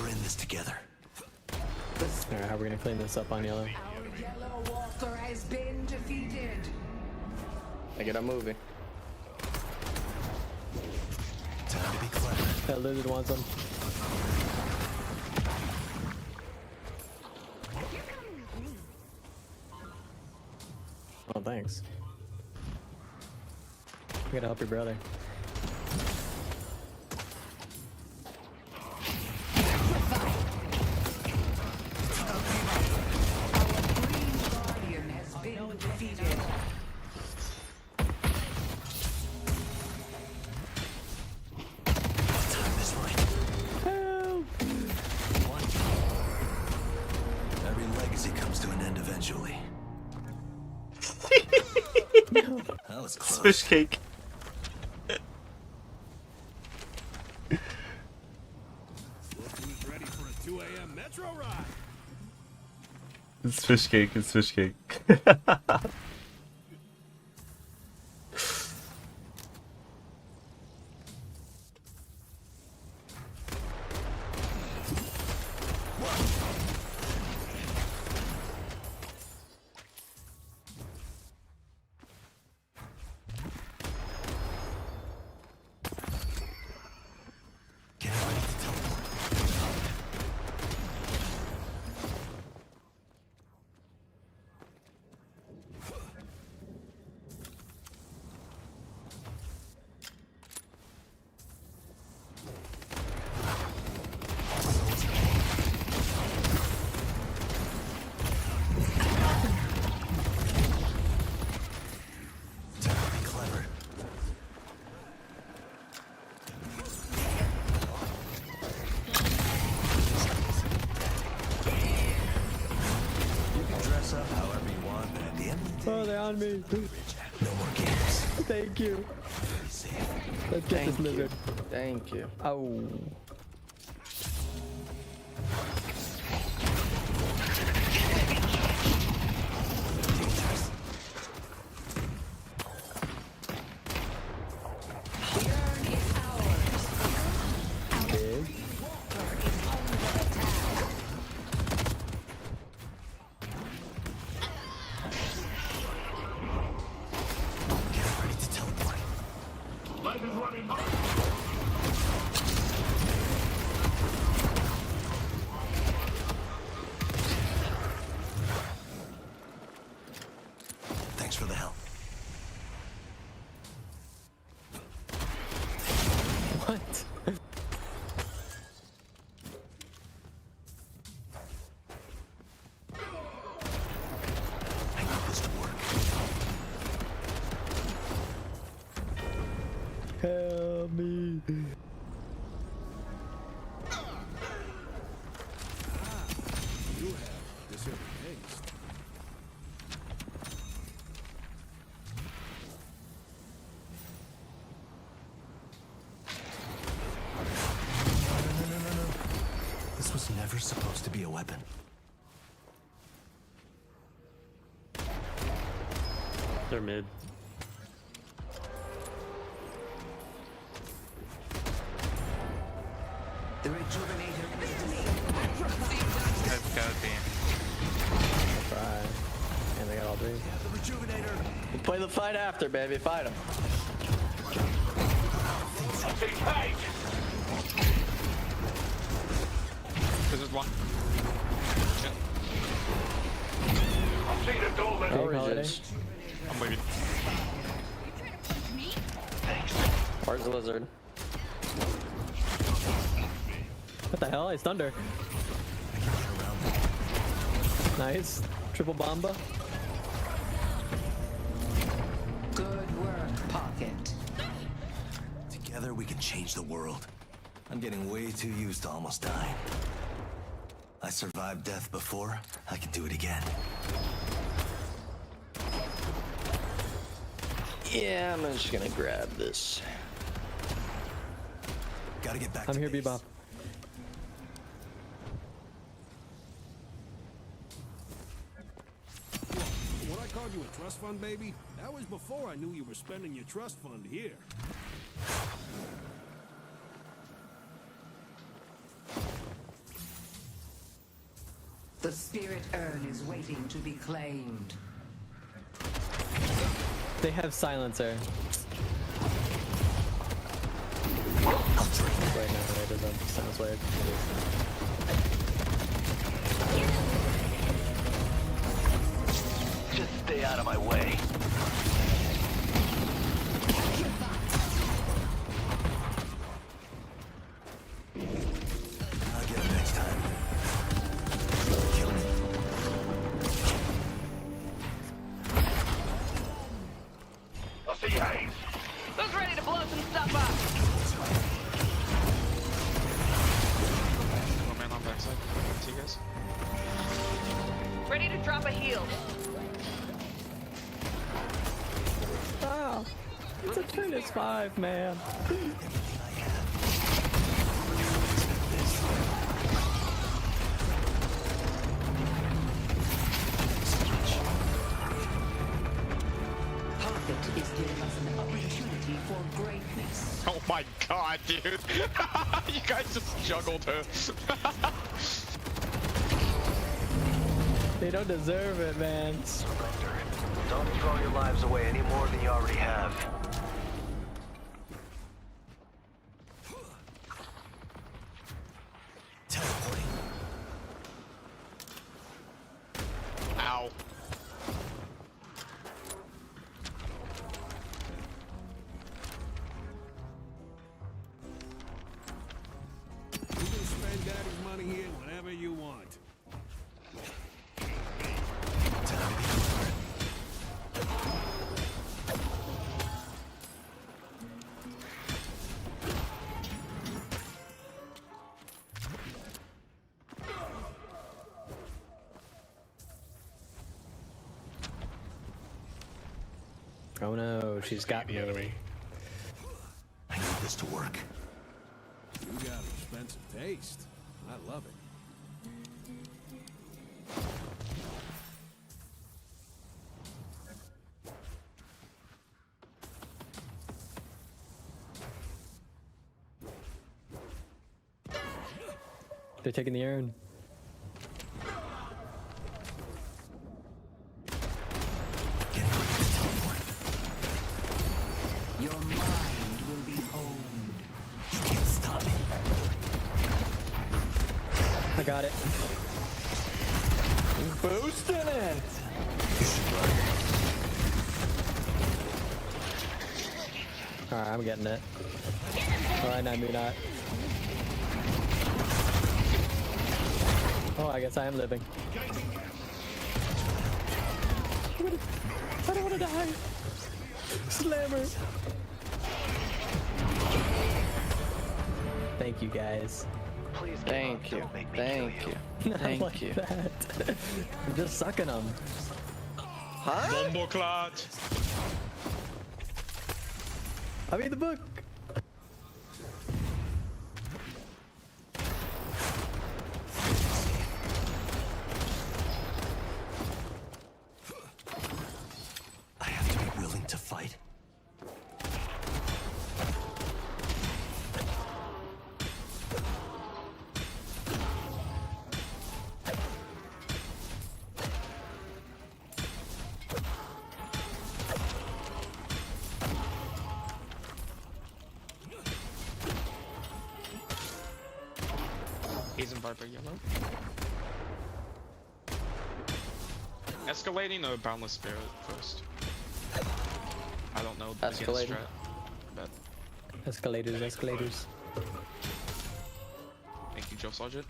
We're in this together. Alright, how are we gonna clean this up on yellow? Our yellow walker has been defeated. I get a movie. Time to be clever. That lizard wants them. Oh, thanks. You gotta help your brother. Guardian has been defeated. Time is right. Help! Every legacy comes to an end eventually. That was close. Fish cake. Look who's ready for a 2 a.m. Metro ride. It's fish cake. It's fish cake. Get ready to teleport. Time to be clever. You can dress up however you want, but at the end of the day, Oh, they're on me. no more games. Thank you. Be safe. Let's get this Thank you. lizard. Thank you. Oh. Big. Get ready to teleport. Life is running hot. Thanks for the help. What? I need this to work. Help me. You have deserved taste. No. This was never supposed to be a weapon. They're mid. The rejuvenator is Let's go, team. That's right. And they got all three. The rejuvenator. We'll play the fight after, baby. Fight him. Take height. This is one. I'm seeing a door left. Big Orange holiday. is. I'm leaving. Where's the lizard? What the hell? I stunned her. Nice. Triple bomba. good work, Pocket. Together. Together, we can change the world. I'm getting way too used to almost dying. I survived death before. I can do it again. Yeah, I'm just gonna grab this. Gotta get back I'm to here, base. Bebop. What I called you a trust fund, baby? That was before I knew you were spending your trust fund here. The spirit urn is waiting to be claimed. They have silencer. Wait, no, it doesn't. Sounds weird. Just stay out of my way. I'll get him next time. Kill me. I see Hayes. Who's ready to blow some stuff up? One man on backside. See you guys. Ready to drop a heel. Wow. It's a turn, it's 5, man. Profit is giving us an opportunity for greatness. Oh my god, dude. You guys just juggled her. They don't deserve it, man. Don't throw your lives away any more than you already have. Teleporting. Ow. You can spend daddy's money here whenever you want. Oh no, she's got me. Enemy. I need this to work. You got expensive taste. I love it. They're taking the urn. Your mind will be owned. You can't stop me. I got it. Boosting it. Alright, I'm getting it. Alright, no, maybe not. Oh, I guess I am living. I don't want to die. Slammer. Thank you, guys. Please Thank you. Thank you. Not Thank like you. that. I'm just sucking them. Huh? Bomboclat. I mean the book. I have to be willing to fight. He's in Viper yellow. Escalating or Boundless Spirit first? I don't know. the beginner Escalating. strat, but Escalators, escalators. thank you, Joe Sergeant.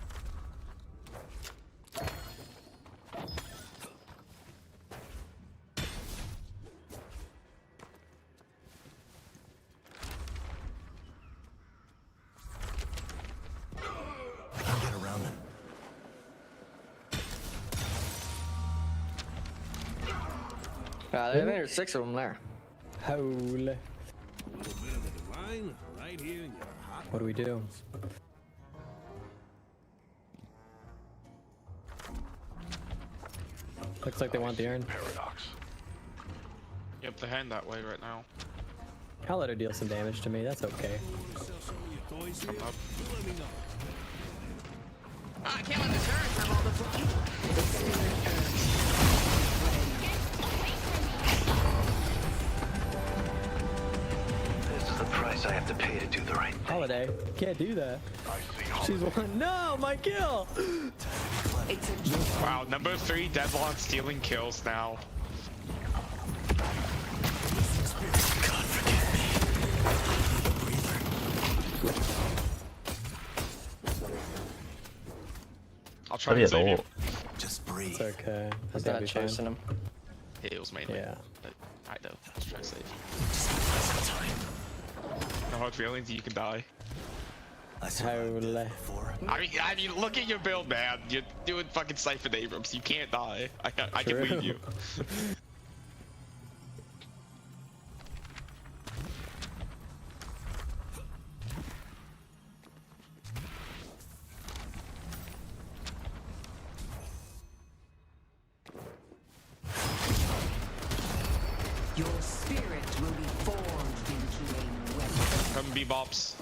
There's 6 of them there. Holy. A little bit of the divine right here in your hot. What do we do? Looks like they want the urn. Paradox. Yep, they're heading that way right now. I'll let her deal some damage to me. That's okay. Sell some of your toys here? Coming up. You let me know. I can't let the turns have all the fun. This is the price I have to pay to do the right thing. Holiday. Can't do that. I see. She's one. No, my kill. It's a joy. Wow, number 3 Deadlock stealing kills now. I'll try to save you. Just breathe. It's okay. I He's think I'll not be fine. chasing him. It was mainly. Yeah. But I know. Let's try to save you. No hard feelings. You can die. I survived Holy. death before. I mean, look at your build, man. You're doing fucking Siphon Abrams. You can't die. I can True. leave you. Your spirit will be forged into a weapon. Come bebops.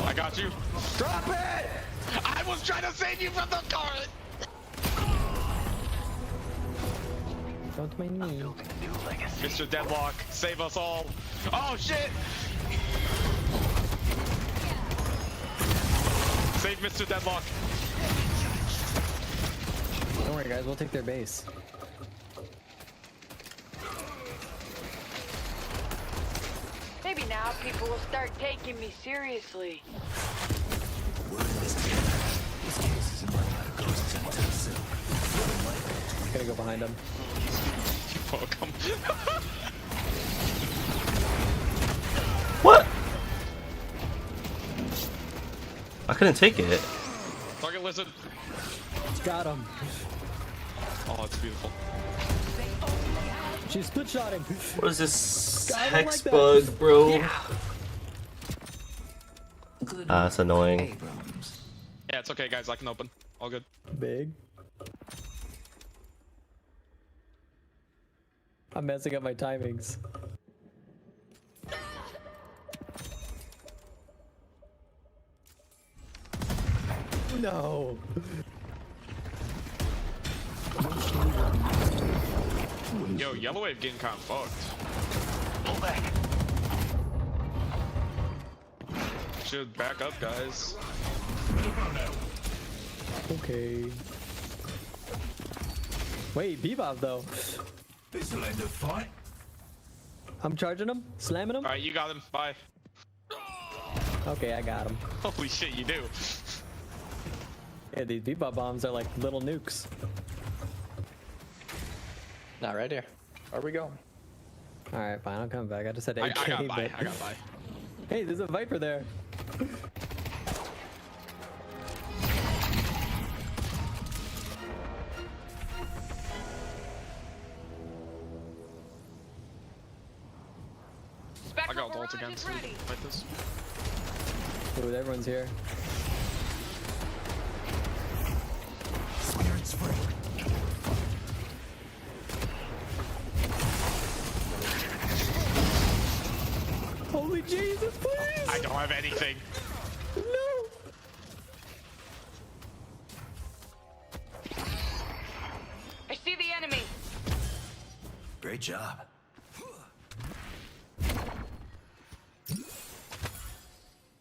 I got you. Drop it! I was trying to save you from the car. Don't mind me. Mr. Deadlock, save us all. Oh shit! Save Mr. Deadlock. Don't worry, guys. We'll take their base. Maybe now people will start taking me seriously. We're in this together. This case isn't running out of ghosts anytime soon. Gonna go behind him. You're welcome. What? I couldn't take it. Target lizard. Got him. Oh, it's beautiful. She's split shotting. What is this I don't hex like that. bug, bro? Good That's annoying. Abrams. Yeah, it's okay, guys. I can open. All good. Big. I'm messing up my timings. No. Yo, Yellow Wave getting kind of fucked. Pull back. Should back up, guys. Okay. Wait, Bebop though. This will end a fight. I'm charging him, slamming him. All right, you got him. Bye. Okay, I got him. Holy shit, you do. Yeah, these Bebop bombs are like little nukes. Not right here. Where we going? All right, fine. I'll come back. I just said I AK, got by. but I got by. hey, there's a Viper there. I got ult again, so we can fight this. Ooh, everyone's here. Swear it's free. Holy Jesus, please! I don't have anything. No! I see the enemy. Great job.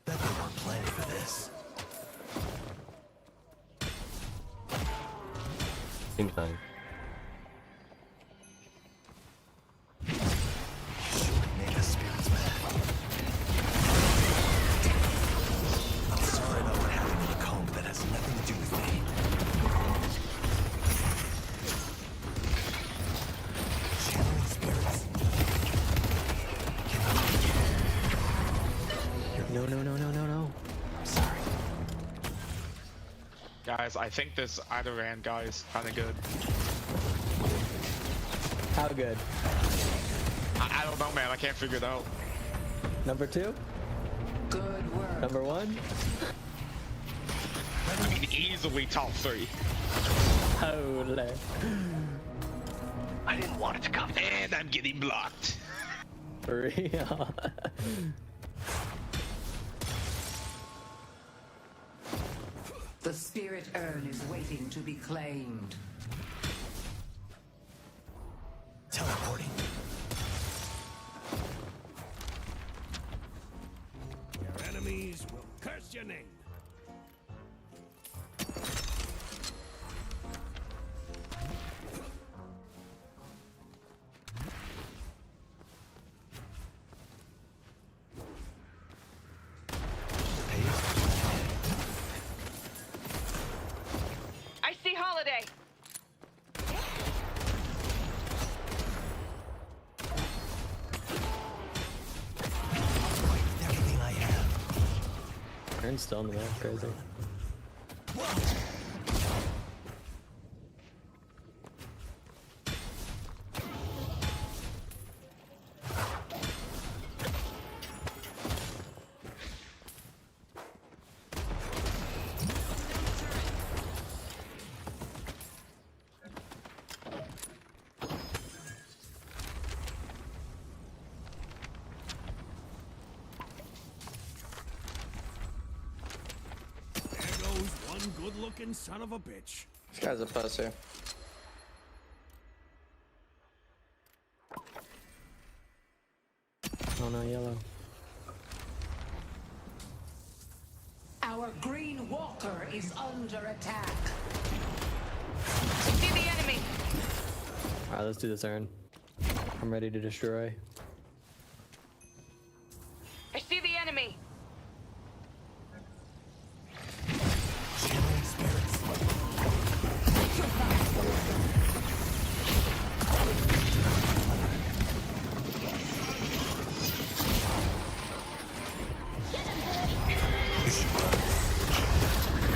Bet they weren't planning for this. Same time. Make us spirits mad. I'm sorry about what happened in the comb, but that has nothing to do with me. Channeling spirits. No, no, no, no, no, no. I'm sorry. Got Guys, I think this Idoran guy is kind of good. How good? I don't know, man. I can't figure it out. Number 2? Good work. Number 1? I mean, easily top 3. Holy. I didn't want it to come to this. And I'm getting blocked. For real. The spirit urn is waiting to be claimed. Teleporting. Your enemies will curse your name. I see Holiday. Everything I have. Aaron's still in the map, crazy. One good-looking son of a bitch. This guy's a pussy. Oh no, yellow. Our green walker is under attack. I see the enemy. Alright, let's do this, Aaron. I'm ready to destroy. I see the enemy. Channeling spirits.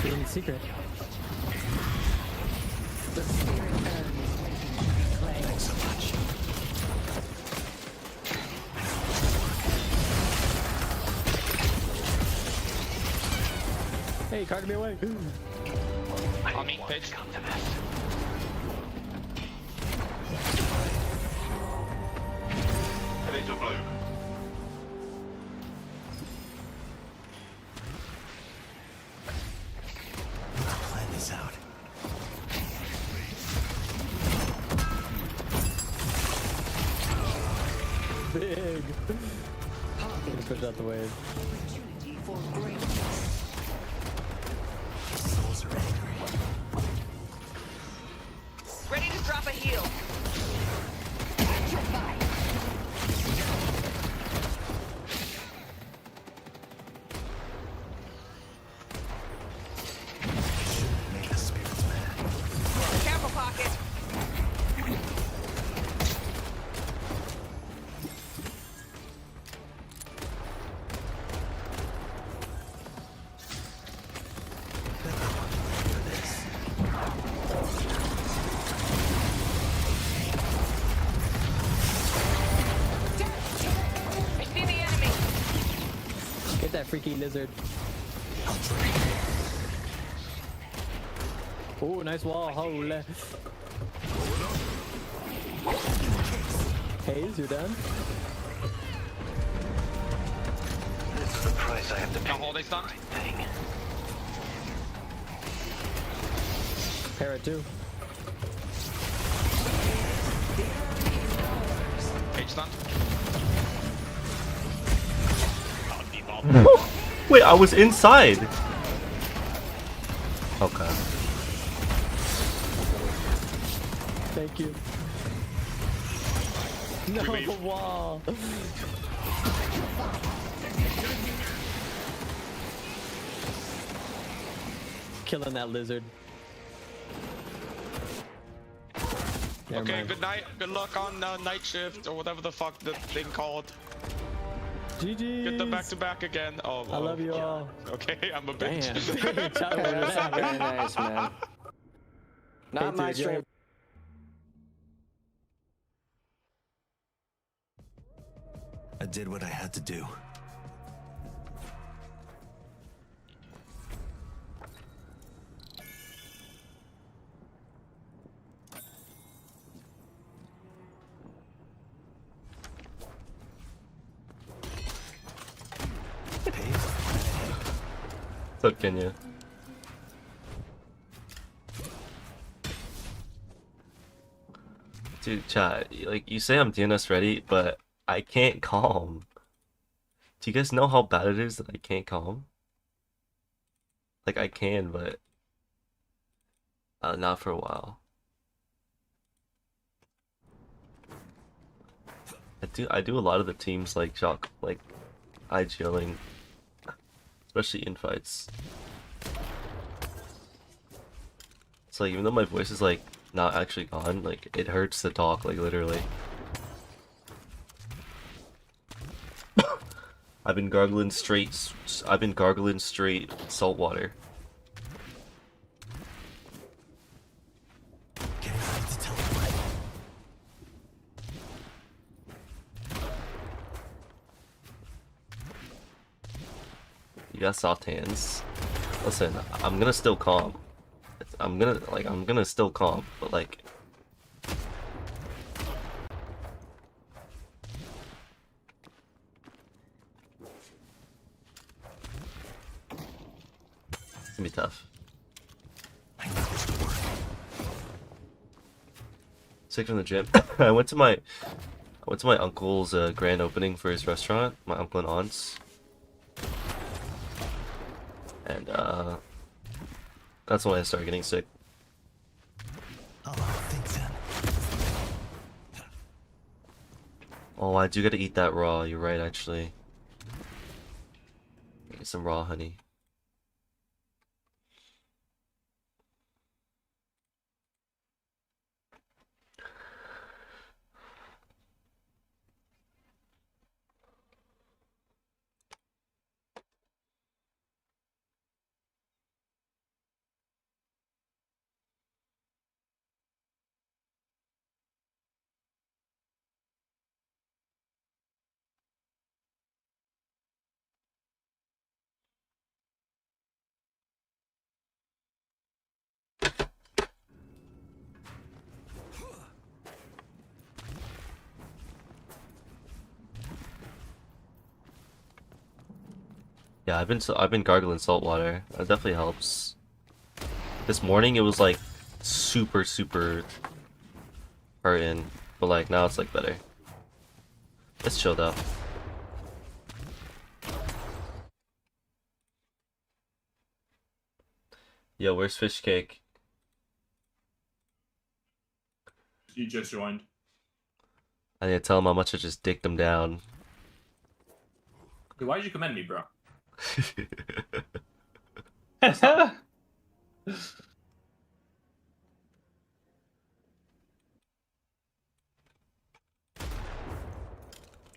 Get in the secret. The spirit urn is waiting to be claimed. Thanks so much. Hey, carted me away. I'll meet Pitch. Come to this. Heading to blue. Plan this out. Big. Gonna push out the wave. Opportunity for greatness. Souls are angry. Ready to drop a heal. Make the spirits mad. Careful, Pocket. I see the enemy. Get that freaky lizard. Ooh, nice wall. Holy. Hayes, you're done? This is the price I have to pay. Now hold a stun. Thing. Para too. Pitch stun. Wait, I was inside. Okay. Thank you. No wall. Killing that lizard. Never Okay, mind. good night. Good luck on night shift or whatever the fuck the thing called. GG. Get them back to back again. Oh, I love you all. Okay, I'm a bitch. That's not very nice, man. Not my stream. I did what I had to do. What's up, Kenya? Dude, chat, like, you say I'm DNS ready, but I can't calm. Do you guys know how bad it is that I can't calm? Like, I can, but not for a while. I do a lot of the teams like shock, like IGLing, especially in fights. It's like, even though my voice is like not actually gone, like it hurts to talk, like literally. I've been gargling straight salt water. You got soft hands. Listen, I'm gonna still calm. I'm gonna still calm, but like, it's gonna be tough. Sick from the gym. I went to my uncle's grand opening for his restaurant. My uncle and aunts. And that's when I started getting sick. Oh, I do gotta eat that raw. You're right, actually. Get some raw honey. Yeah, I've been gargling salt water. That definitely helps. This morning it was like super hurting, but like now it's like better. It's chilled out. Yo, where's fish cake? You just joined. I need to tell him how much I just dicked him down. Dude, why did you commend me, bro?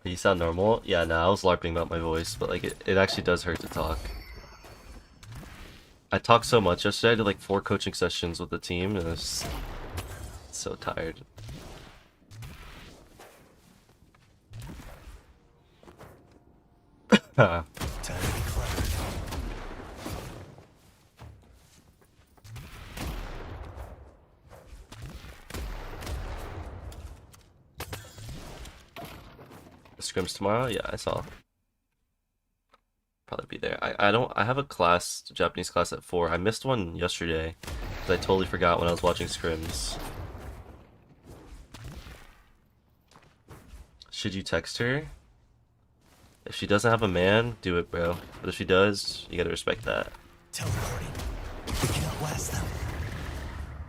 You sound normal? Yeah, nah, I was LARPing about my voice, but like it actually does hurt to talk. I talked so much yesterday. I did like 4 coaching sessions with the team, and I was so tired. The scrims tomorrow? Yeah, I saw. Probably be there. I have a class, a Japanese class at 4. I missed one yesterday because I totally forgot when I was watching scrims. Should you text her? If she doesn't have a man, do it, bro. But if she does, you gotta respect that. Teleporting. We can outlast them.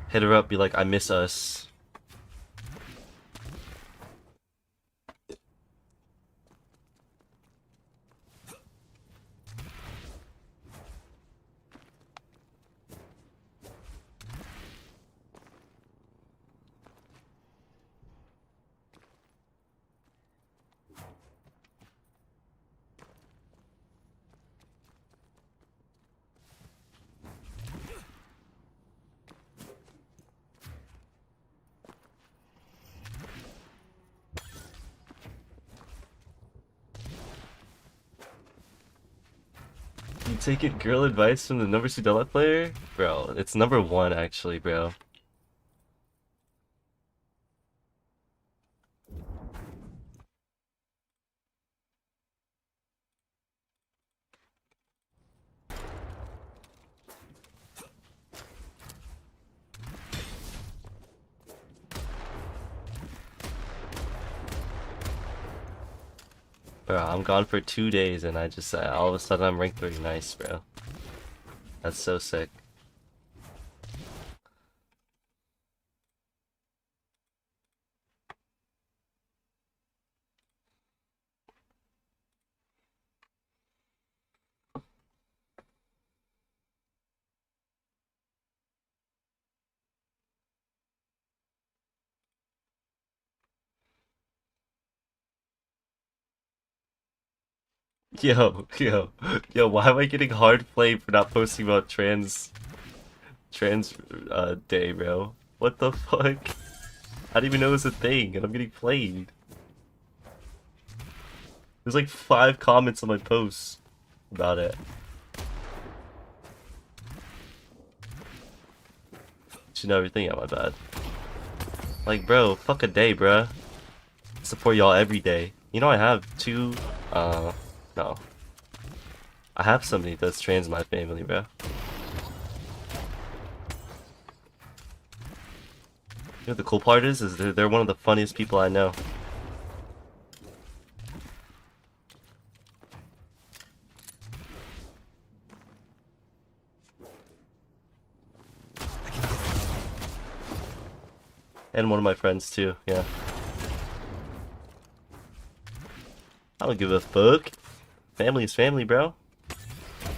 Hit her up, be like, I miss us. You taking girl advice from the number 2 Della player? Bro, it's number 1 actually, bro. Bro, I'm gone for 2 days and I just all of a sudden I'm rank 3. Nice, bro. That's so sick. Yo, why am I getting hard flame for not posting about trans day, bro? What the fuck? I didn't even know it was a thing, and I'm getting played. There's like 5 comments on my posts about it. Should know everything. Yeah, my bad. Like, bro, fuck a day, bruh. Support y'all every day. You know I have 2, no. I have somebody that's trans in my family, bro. You know what the cool part is they're one of the funniest people I know. And one of my friends too, yeah. I don't give a fuck. Family is family, bro.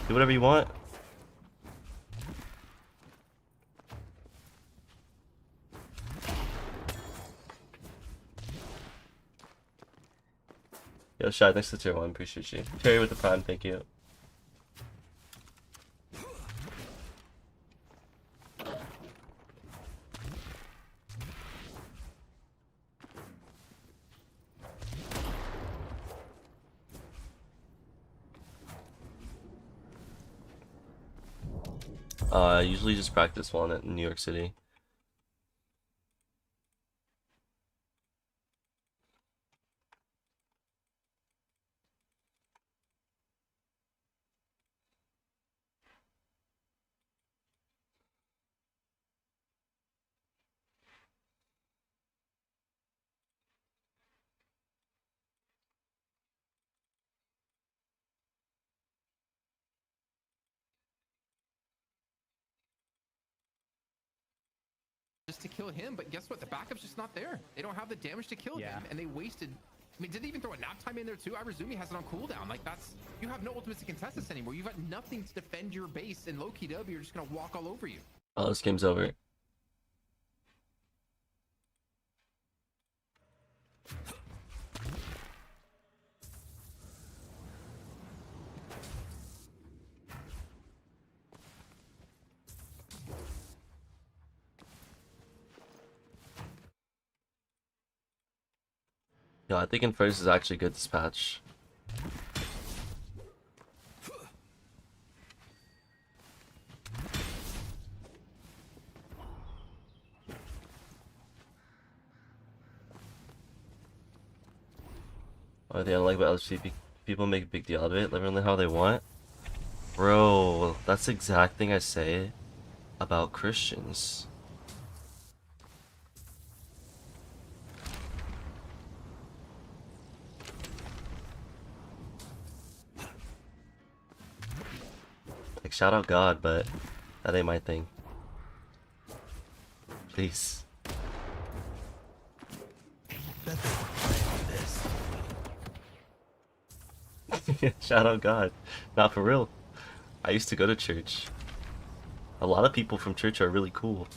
Do whatever you want. Yo, Shad, next to tier 1, appreciate you. Terry with the prime, thank you. I usually just practice one at New York City. Just to kill him, but guess what? The backup's just not there. They don't have the damage to kill him, and they wasted. I mean, didn't even throw a nap time in there too. I resume he has it on cooldown. Like that's you have no ultimates to contest this anymore. You've got nothing to defend your base, and low key W, you're just gonna walk all over you. Oh, this game's over. Yeah, I think Inferno is actually good this patch. One thing I don't like about LHC, people make a big deal of it, let everyone how they want. Bro, that's the exact thing I say about Christians. Like, shout out God, but that ain't my thing. Please. Shout out God. Not for real. I used to go to church. A lot of people from church are really cool.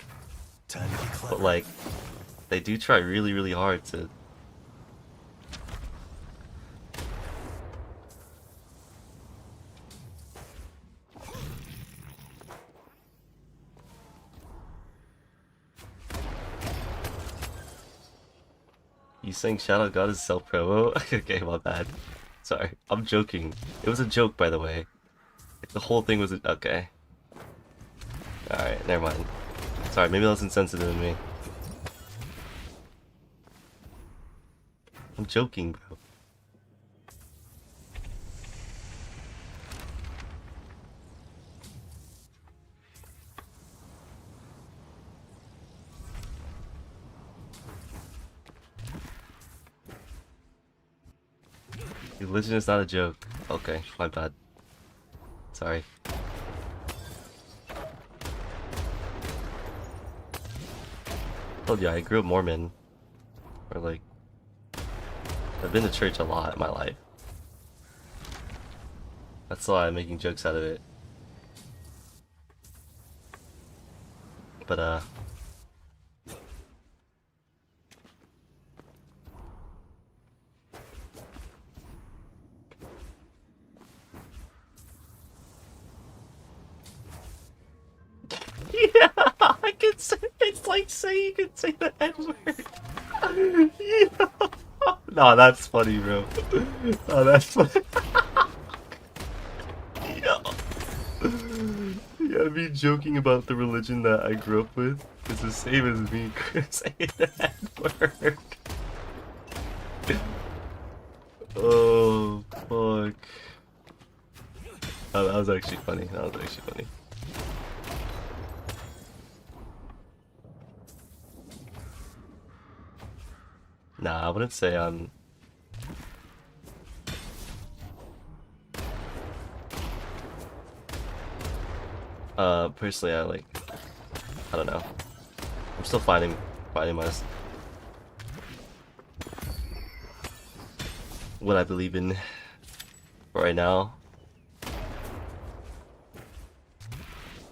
But like, they do try really, really hard to... You saying shout out God is self-promo? Okay, my bad. Sorry, I'm joking. It was a joke, by the way. The whole thing was okay. Alright, never mind. Sorry, maybe that's insensitive of me. I'm joking, bro. Religion is not a joke. Okay, my bad. Sorry. Told you I grew up Mormon. Or like, I've been to church a lot in my life. That's why I'm making jokes out of it. But yeah, I can say it's like say you can say the N-word. Yeah. No, that's funny, bro. Oh, that's funny. Yeah, me joking about the religion that I grew up with is the same as me saying the N-word. Oh, fuck. Oh, that was actually funny. That was actually funny. Nah, I wouldn't say I'm... personally, I don't know. I'm still finding my... what I believe in right now.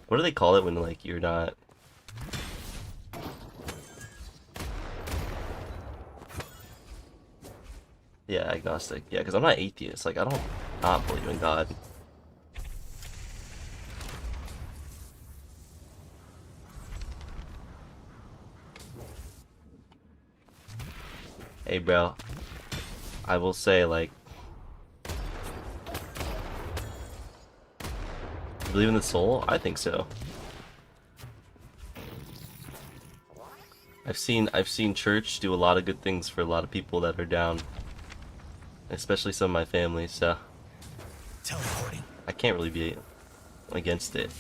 What do they call it when, like, you're not... Yeah, agnostic. Yeah, because I'm not atheist. Like, I don't not believe in God. Hey, bro. I will say, like... believe in the soul? I think so. I've seen church do a lot of good things for a lot of people that are down. Especially some of my family, so I can't really be against it.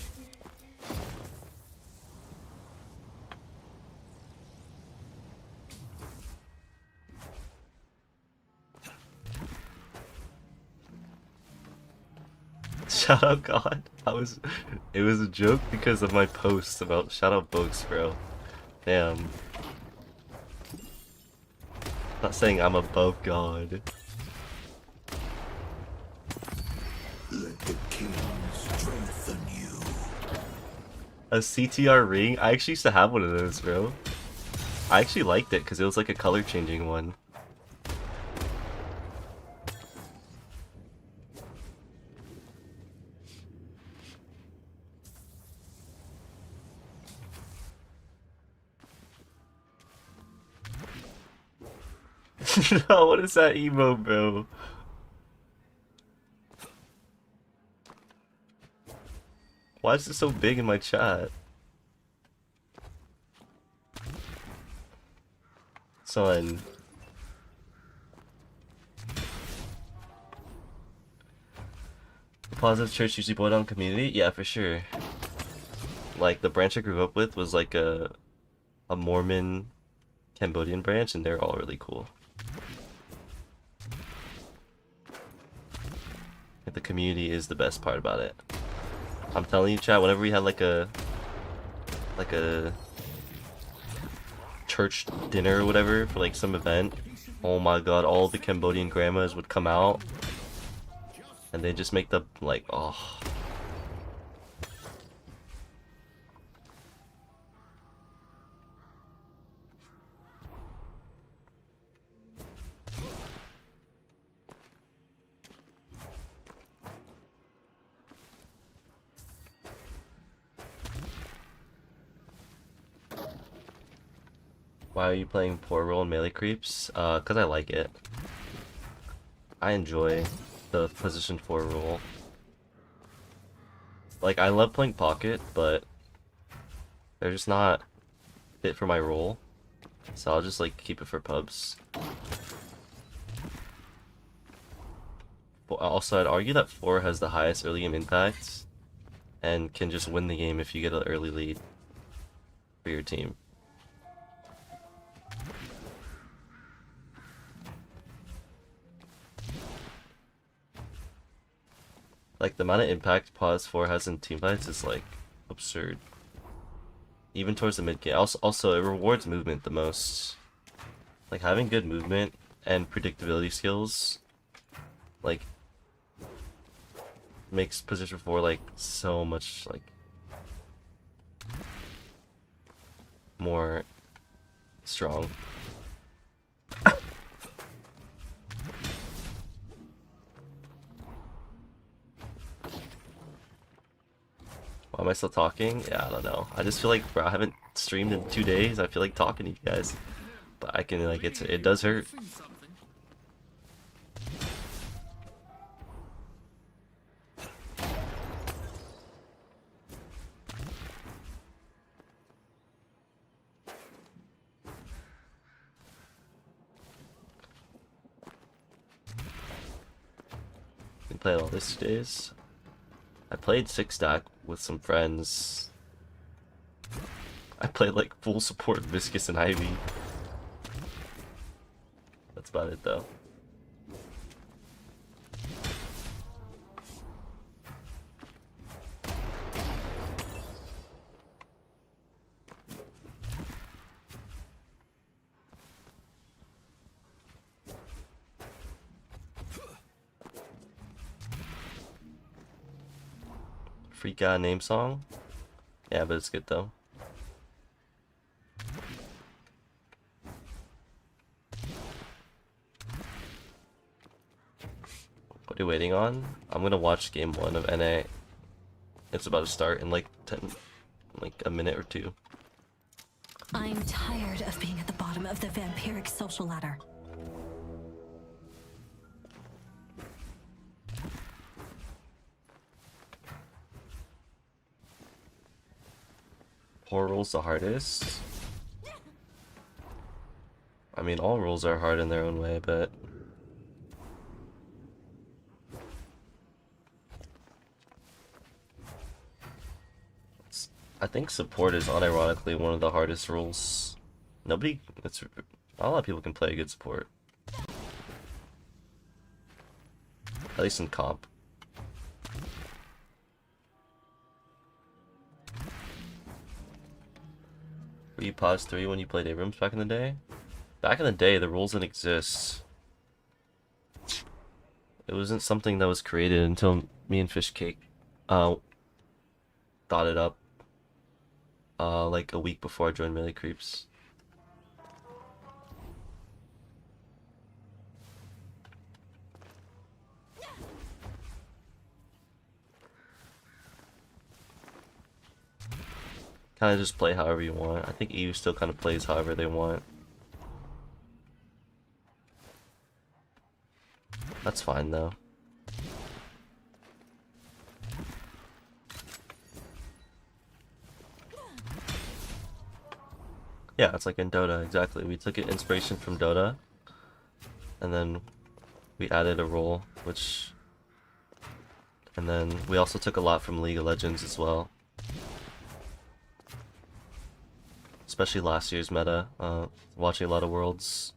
Shout out God. It was a joke because of my posts about shout out books, bro. Damn. Not saying I'm above God. Let the king strengthen you. A CTR ring? I actually used to have one of those, bro. I actually liked it because it was like a color changing one. No, what is that emo, bro? Why is it so big in my chat? Son. Positive church usually boil down community? Yeah, for sure. Like, the branch I grew up with was like a Mormon Cambodian branch, and they're all really cool. The community is the best part about it. I'm telling you, chat, whenever we had like a church dinner or whatever for like some event, oh my god, all the Cambodian grandmas would come out and they just make the like, oh. Why are you playing poor roll and melee creeps? Cause I like it. I enjoy the position 4 rule. Like, I love playing Pocket, but they're just not fit for my role. So I'll just, like, keep it for pubs. But also, I'd argue that 4 has the highest early game impact and can just win the game if you get an early lead for your team. Like, the amount of impact Pause 4 has in teamfights is, like, absurd. Even towards the mid game. Also, it rewards movement the most. Like, having good movement and predictability skills, like, makes position 4, like, so much, like, more strong. Why am I still talking? Yeah, I don't know. I just feel like, bro, I haven't streamed in 2 days. I feel like talking to you guys. But I can, like, it does hurt. We played all this 2 days. I played 6-stack with some friends. I played like full support Viscous and Ivy. That's about it though. Freak out name song? Yeah, but it's good though. What are you waiting on? I'm gonna watch game 1 of NA. It's about to start in like a minute or 2. I'm tired of being at the bottom of the vampiric social ladder. Poor rules the hardest. I mean, all rules are hard in their own way, but I think support is unironically one of the hardest rules. Not a lot of people can play a good support. At least in comp. Were you pause 3 when you played Abrams back in the day? Back in the day, the rules didn't exist. It wasn't something that was created until me and Fishcake thought it up like a week before I joined Melee Creeps. Kind of just play however you want. I think EU still kind of plays however they want. That's fine though. Yeah, it's like in Dota, exactly. We took inspiration from Dota, and then we added a role, and then we also took a lot from League of Legends as well. Especially last year's meta, watching a lot of Worlds.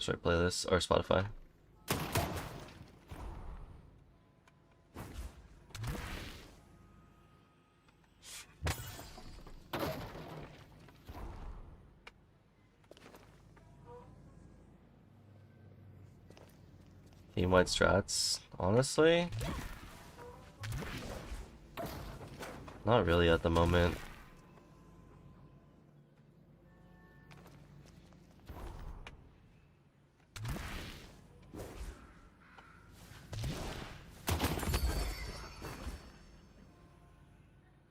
Right playlist or Spotify. Team-wide strats, honestly, not really at the moment.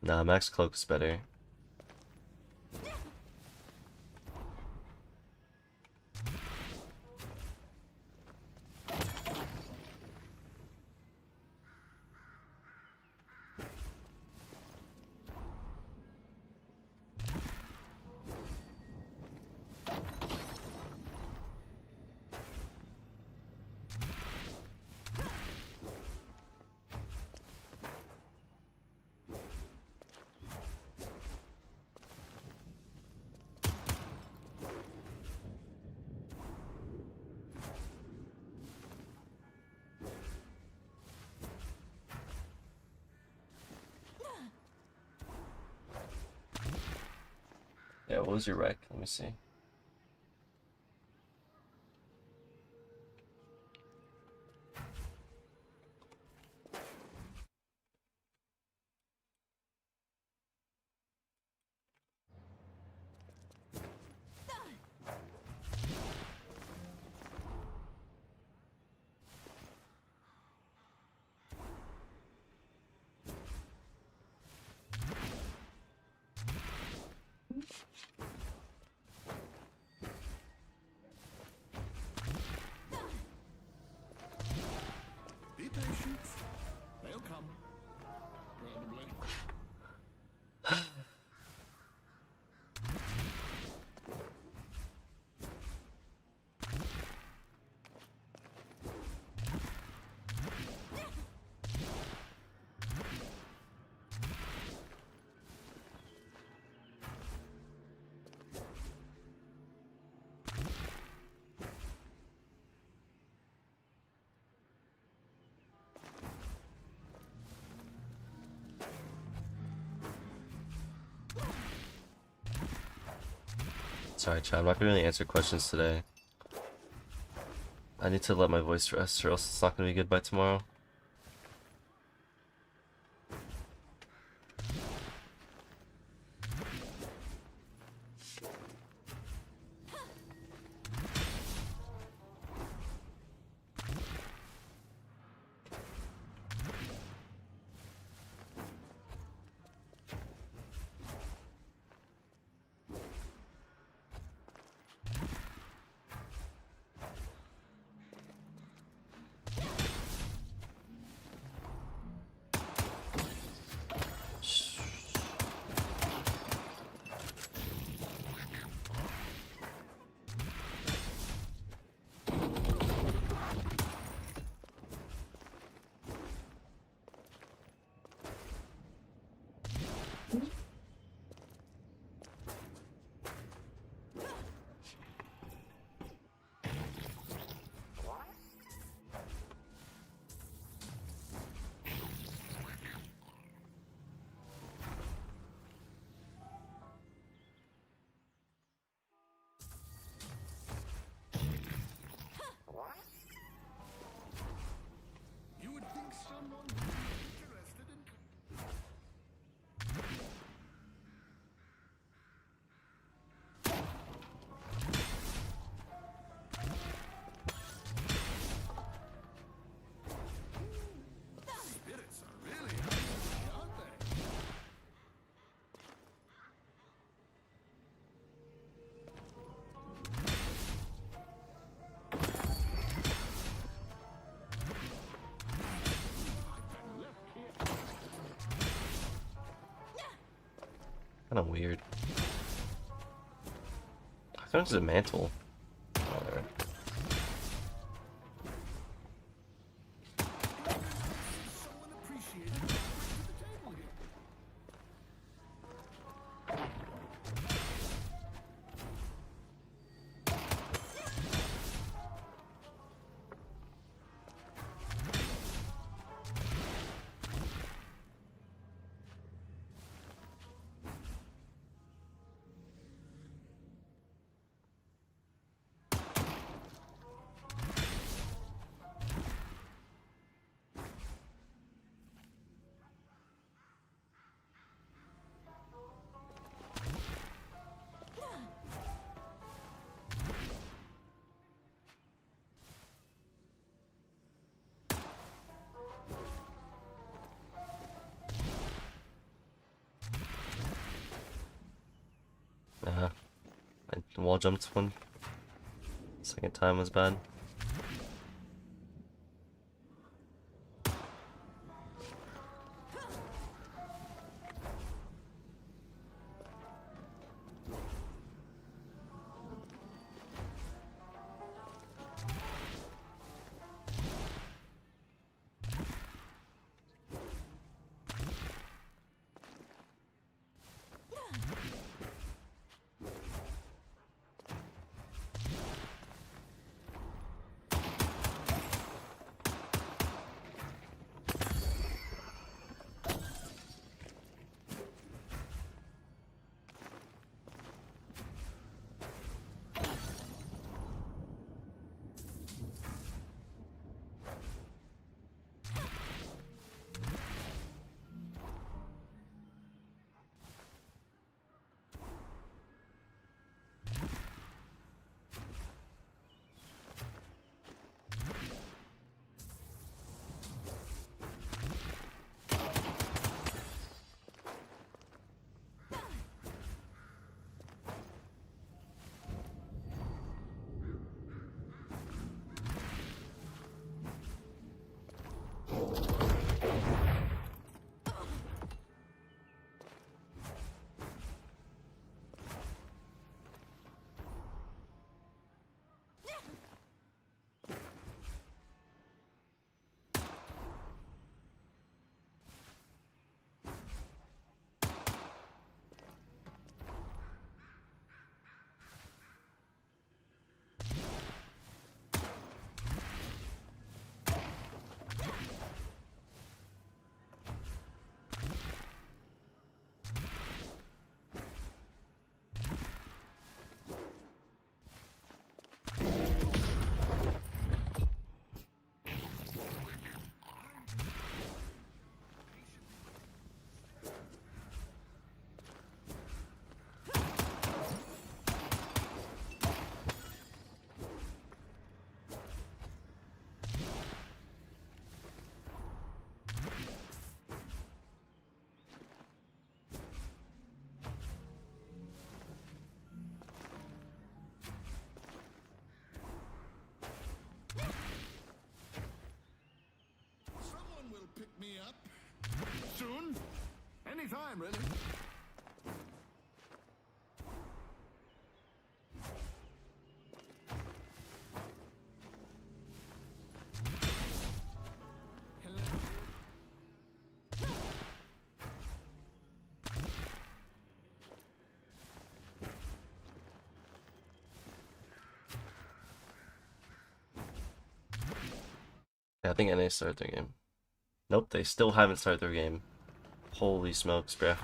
Nah, Max Cloak's better. Yeah, what was your rec? Let me see. Be patient. They'll come. Probably. Sorry, chat. I'm not gonna really answer questions today. I need to let my voice rest, or else it's not gonna be good by tomorrow. You would think someone would be interested in. Spirits are really hungry, aren't they? Kind of weird. I thought it was a mantle. Oh, there. Someone appreciated what you bring to the table here. wall jumped one. Second time was bad. Someone will pick me up. Soon. Anytime, really. Yeah, I think NA started their game. Nope, they still haven't started their game. Holy smokes, bro.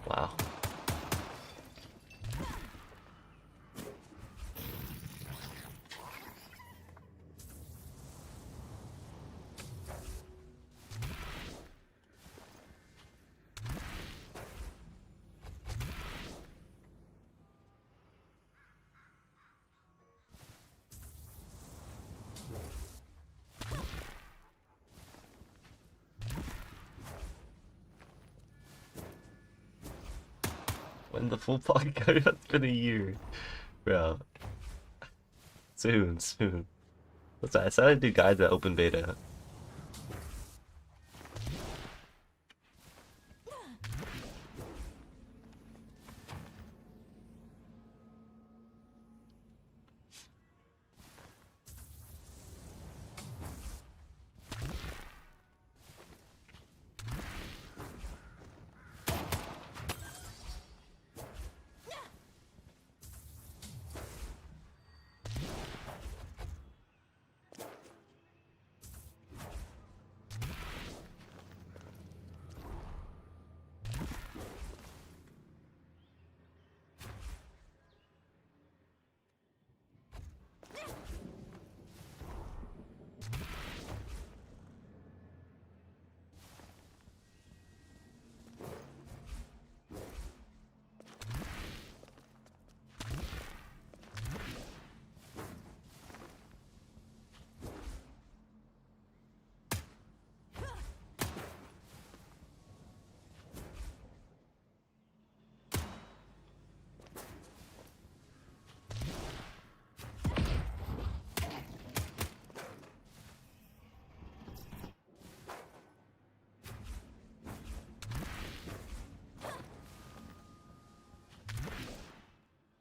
Wow. When the full pack go? That's been a year. Bro. Soon. What's that? I said I'd do guides at open beta.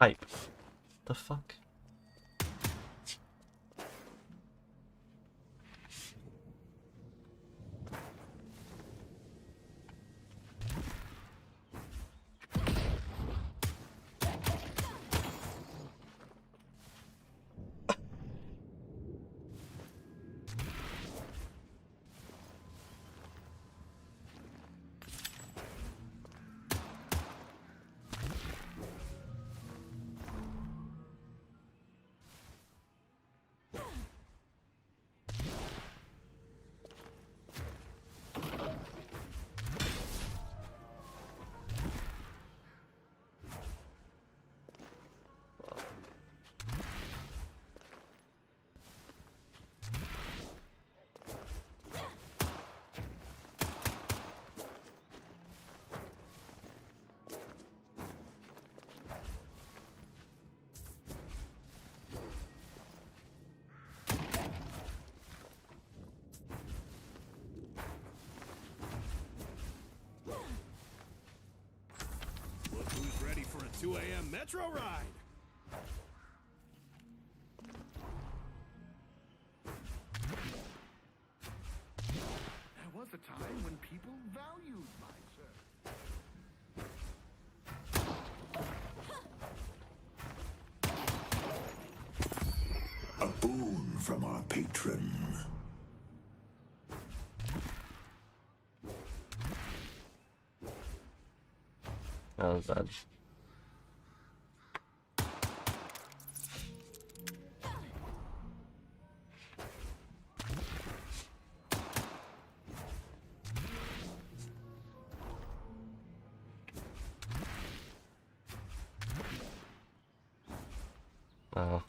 Hype. The fuck? Look who's ready for a 2 a.m. metro ride. There was a time when people valued my service. A boon from our patron. That was bad. Oh.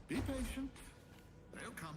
Be patient. They'll come.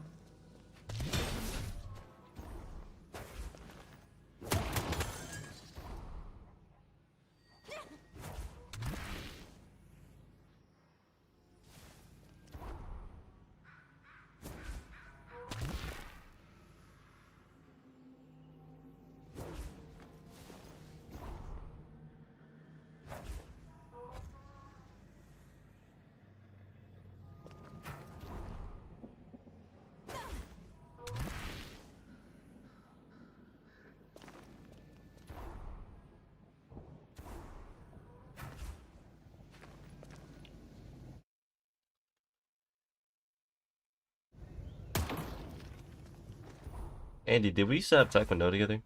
Andy, did we used to have Taekwondo together?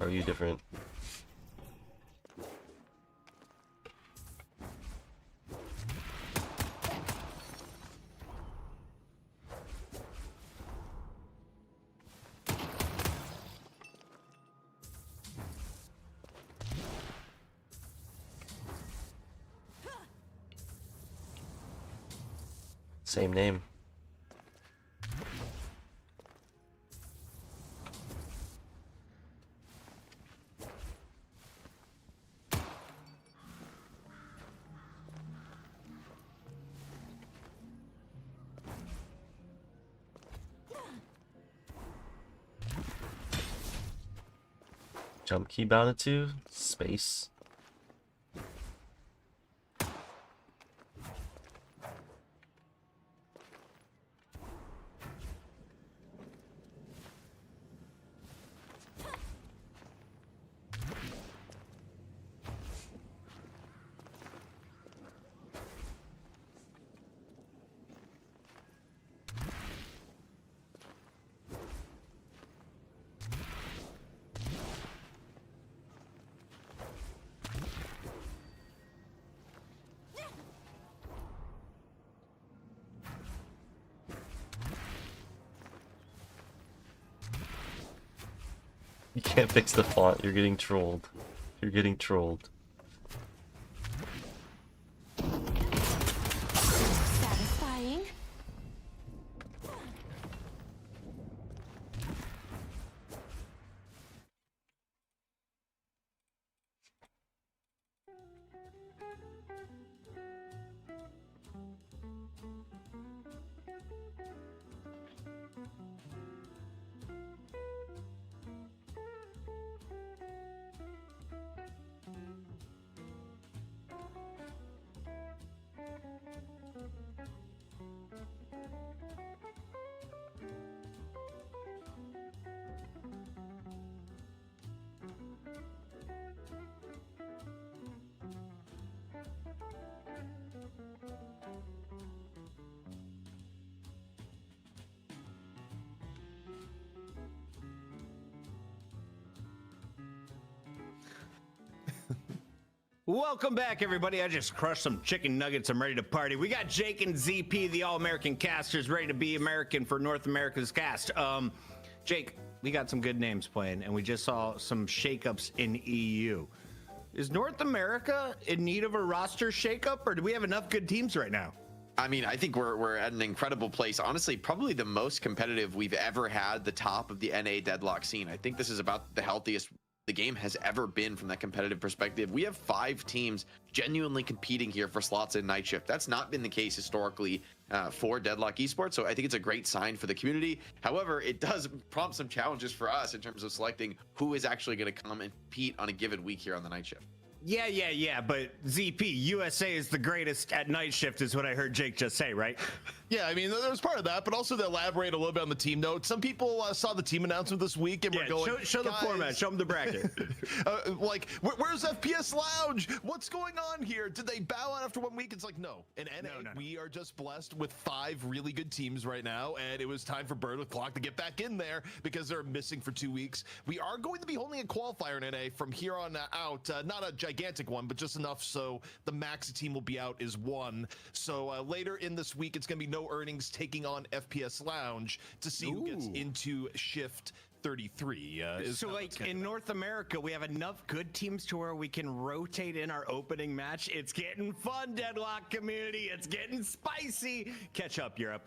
Or are you different? Same name. Jump key bounded to space. You can't fix the font. You're getting trolled. You're getting trolled. Satisfying. Welcome back, everybody. I just crushed some chicken nuggets. I'm ready to party. We got Jake and ZP, the All-American casters, ready to be American for North America's cast. Jake, we got some good names playing, and we just saw some shakeups in EU. Is North America in need of a roster shakeup, or do we have enough good teams right now? I mean, I think we're at an incredible place. Honestly, probably the most competitive we've ever had, the top of the NA deadlock scene. I think this is about the healthiest the game has ever been from that competitive perspective. We have 5 teams genuinely competing here for slots in night shift. That's not been the case historically for Deadlock Esports, so I think it's a great sign for the community. However, it does prompt some challenges for us in terms of selecting who is actually going to come and compete on a given week here on the night shift. Yeah, but ZP, USA is the greatest at night shift is what I heard Jake just say, right? Yeah, I mean, there's part of that, but also to elaborate a little bit on the team note, some people saw the team announcement this week and were going, show the format, show them the bracket. Like, where's FPS Lounge? What's going on here? Did they bow out after 1 week? It's like, no. In NA, we are just blessed with 5 really good teams right now, and it was time for Bird with Clock to get back in there because they're missing for 2 weeks. We are going to be holding a qualifier in NA from here on out, not a gigantic one, but just enough so the max team will be out is 1. So later in this week, it's going to be no earnings taking on FPS Lounge to see who gets into shift 33. So like in North America, we have enough good teams to where we can rotate in our opening match. It's getting fun, Deadlock community. It's getting spicy. Catch up, Europe.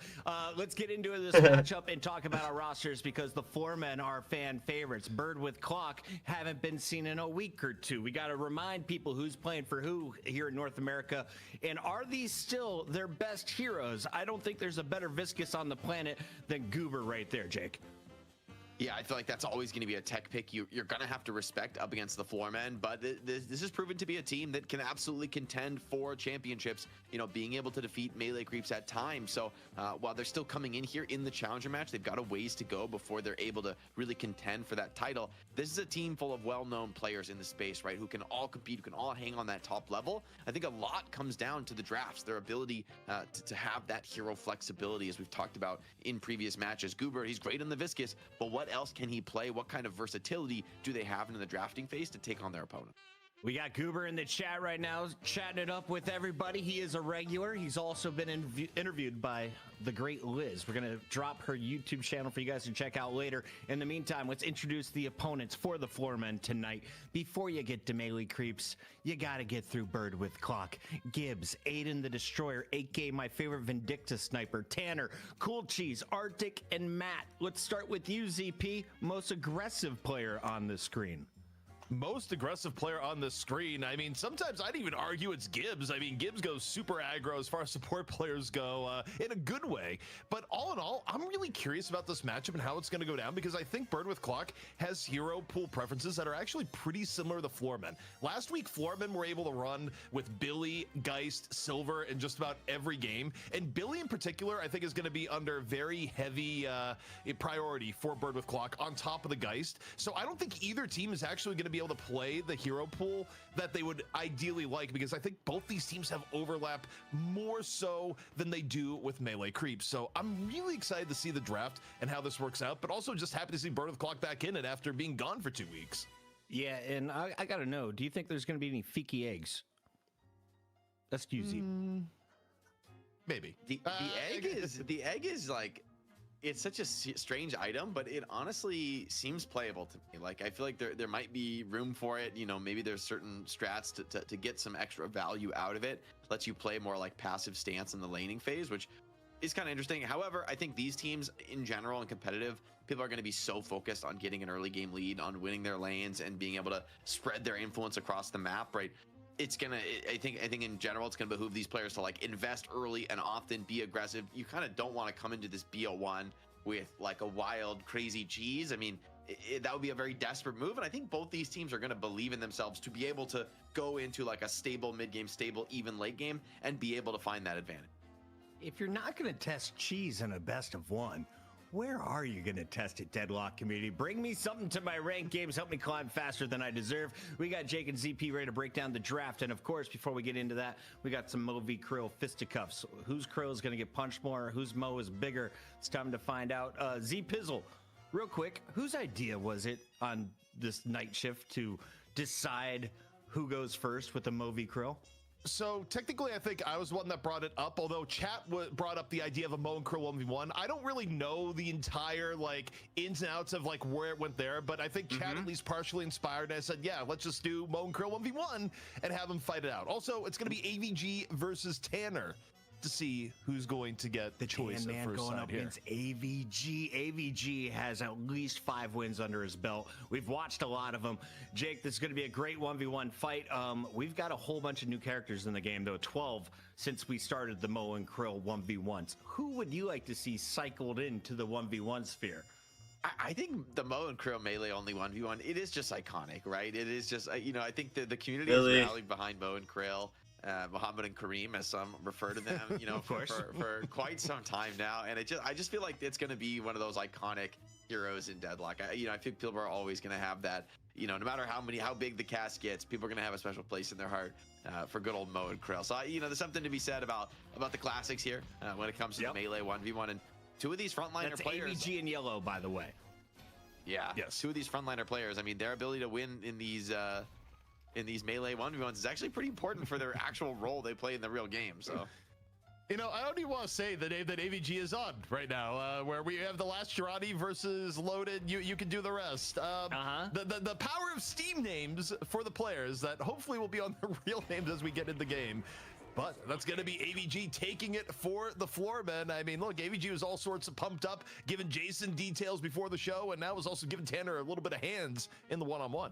Let's get into this matchup and talk about our rosters because the floor men are fan favorites. Bird with Clock haven't been seen in a week or 2. We got to remind people who's playing for who here in North America. And are these still their best heroes? I don't think there's a better Viscus on the planet than Goober right there, Jake. Yeah, I feel like that's always going to be a tech pick you're going to have to respect up against the floor men, but this has proven to be a team that can absolutely contend for championships, you know, being able to defeat melee creeps at times. So while they're still coming in here in the challenger match, they've got a ways to go before they're able to really contend for that title. This is a team full of well-known players in the space, right, who can all compete, who can all hang on that top level. I think a lot comes down to the drafts, their ability to have that hero flexibility, as we've talked about in previous matches. Goober, he's great in the Viscus, but what else can he play? What kind of versatility do they have in the drafting phase to take on their opponent? We got Goober in the chat right now, chatting it up with everybody. He is a regular. He's also been interviewed by the great Liz. We're going to drop her YouTube channel for you guys to check out later. In the meantime, let's introduce the opponents for the floormen tonight. Before you get to melee creeps, you got to get through Bird with Clock. Gibbs, Aiden the Destroyer, AK, my favorite Vindicta sniper, Tanner, Cool Cheese, Arctic, and Matt. Let's start with you, ZP, most aggressive player on the screen. Most aggressive player on the screen. I mean, sometimes I'd even argue it's Gibbs. I mean, Gibbs goes super aggro as far as support players go in a good way. But all in all, I'm really curious about this matchup and how it's going to go down because I think Bird with Clock has hero pool preferences that are actually pretty similar to Floormen. Last week, Floormen were able to run with Billy, Geist, Silver in just about every game. And Billy in particular, I think is going to be under very heavy priority for Bird with Clock on top of the Geist. So I don't think either team is actually going to be able to play the hero pool that they would ideally like because I think both these teams have overlap more so than they do with melee creeps. So I'm really excited to see the draft and how this works out, but also just happy to see Bird with Clock back in it after being gone for 2 weeks. Yeah, and I gotta know, do you think there's gonna be any Fiki eggs? That's QZ. Maybe. The egg is like it's such a strange item, but it honestly seems playable to me. Like, I feel like there might be room for it. You know, maybe there's certain strats to get some extra value out of it. Lets you play more like passive stance in the laning phase, which is kind of interesting. However, I think these teams in general and competitive, people are going to be so focused on getting an early game lead, on winning their lanes and being able to spread their influence across the map, right? It's gonna, I think in general, it's gonna behoove these players to like invest early and often be aggressive. You kind of don't want to come into this BO1 with like a wild, crazy G's. I mean, that would be a very desperate move. And I think both these teams are gonna believe in themselves to be able to go into like a stable mid game, stable even late game, and be able to find that advantage. If you're not going to test cheese in a best of one, where are you going to test it, Deadlock community? Bring me something to my ranked games. Help me climb faster than I deserve. We got Jake and ZP ready to break down the draft. And of course, before we get into that, we got some Mo v Krill fisticuffs. Whose Krill is going to get punched more? Whose Mo is bigger? It's time to find out. Z Pizzle, real quick, whose idea was it on this night shift to decide who goes first with the Mo v Krill? So technically, I think I was the one that brought it up, although chat brought up the idea of a Mo and Krill 1v1. I don't really know the entire like ins and outs of like where it went there, but I think chat at least partially inspired, and I said, yeah, let's just do Mo and Krill 1v1 and have them fight it out. Also, it's going to be AVG versus Tanner to see who's going to get the choice of first going side up here. against AVG. AVG has at least 5 wins under his belt. We've watched a lot of them. Jake, this is going to be a great 1v1 fight. We've got a whole bunch of new characters in the game, though 12 since we started the Mo and Krill 1v1s. Who would you like to see cycled into the 1v1 sphere? I think the Mo and Krill melee only 1v1, it is just iconic, right? It is just, you know, I think the community has rallied behind Mo and Krill. Muhammad and Kareem, as some refer to them, you know, for quite some time now, and I just feel like it's going to be one of those iconic heroes in Deadlock. I think people are always going to have that, you know, no matter how big the cast gets, people are going to have a special place in their heart for good old Mo and Krill. So you know, there's something to be said about the classics here when it comes to the melee 1v1, and 2 of these frontliner players. That's AVG in yellow, by the way. Yeah. Yes. 2 of these frontliner players. I mean, their ability to win in these melee 1v1s is actually pretty important for their actual role they play in the real game. So, you know, I don't even want to say the name that AVG is on right now, where we have the last Girardi versus Loaded. You can do the rest. The power of Steam names for the players that hopefully will be on the real names as we get in the game. But that's going to be AVG taking it for the Floormen. I mean, look, AVG was all sorts of pumped up, giving Jason details before the show, and now was also giving Tanner a little bit of hands in the one-on-one.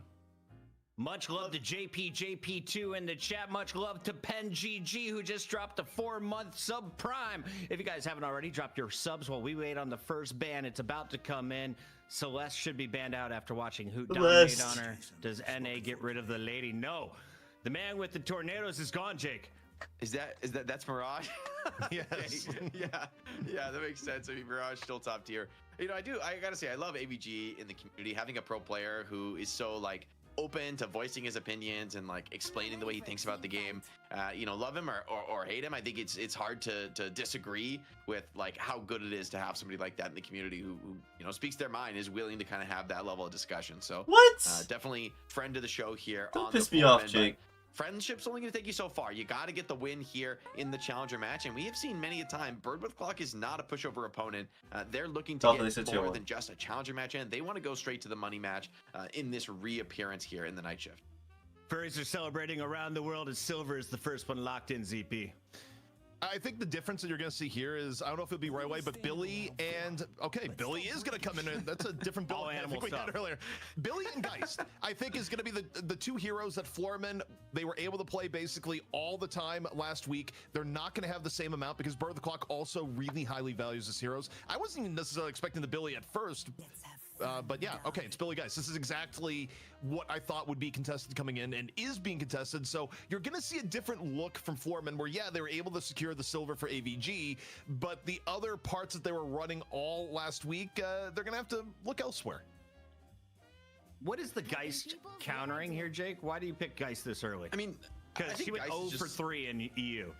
Much love to JP2 in the chat. Much love to Pen GG, who just dropped a 4-month sub prime. If you guys haven't already, dropped your subs while we wait on the first ban. It's about to come in. Celeste should be banned out after watching Hoot dominate on her. Does NA get rid of the lady? No. The man with the tornadoes is gone, Jake. That's Mirage? Yes. yeah, that makes sense. I mean, Mirage still top tier. You know, I gotta say, I love AVG in the community. Having a pro player who is so like open to voicing his opinions and like explaining the way he thinks about the game. You know, love him or hate him. I think it's hard to disagree with like how good it is to have somebody like that in the community who you know speaks their mind, is willing to kind of have that level of discussion. So definitely friend of the show here. Don't piss me off, Jake. Friendship's only going to take you so far. You got to get the win here in the challenger match, and we have seen many a time Bird with Clock is not a pushover opponent. They're looking to get more than just a challenger match in. They want to go straight to the money match in this reappearance here in the night shift. Furries are celebrating around the world as Silver is the first one locked in, ZP. I think the difference that you're going to see here is, I don't know if it'll be right away, but Billy and, okay, Billy is going to come in. That's a different Billy I think we had earlier. Billy and Geist, I think, is going to be the 2 heroes that Floormen, they were able to play basically all the time last week. They're not going to have the same amount because Bird the Clock also really highly values as heroes. I wasn't even necessarily expecting the Billy at first. But yeah, okay, it's Billy Geist. This is exactly what I thought would be contested coming in and is being contested. So you're going to see a different look from Floormen where, yeah, they were able to secure the silver for AVG, but the other parts that they were running all last week, they're going to have to look elsewhere. What is the Geist countering here, Jake? Why do you pick Geist this early? I mean, because he went 0 for 3 in EU.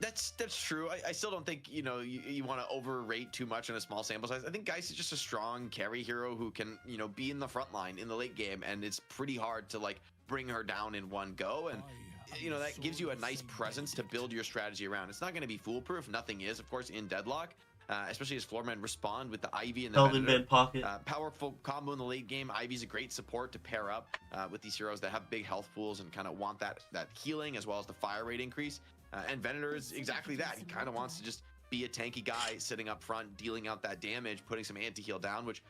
That's true. I still don't think, you know, you want to overrate too much on a small sample size. I think Geist is just a strong carry hero who can, you know, be in the front line in the late game, and it's pretty hard to like bring her down in one go. And you know, that gives you a nice presence to build your strategy around. It's not going to be foolproof. Nothing is, of course, in Deadlock. Especially as Floormen respond with the Ivy and the Kelvin Van Pocket. Powerful combo in the late game. Ivy's a great support to pair up with these heroes that have big health pools and kind of want that healing as well as the fire rate increase. And Venator is exactly that. He kind of wants to just be a tanky guy sitting up front, dealing out that damage, putting some anti-heal down, which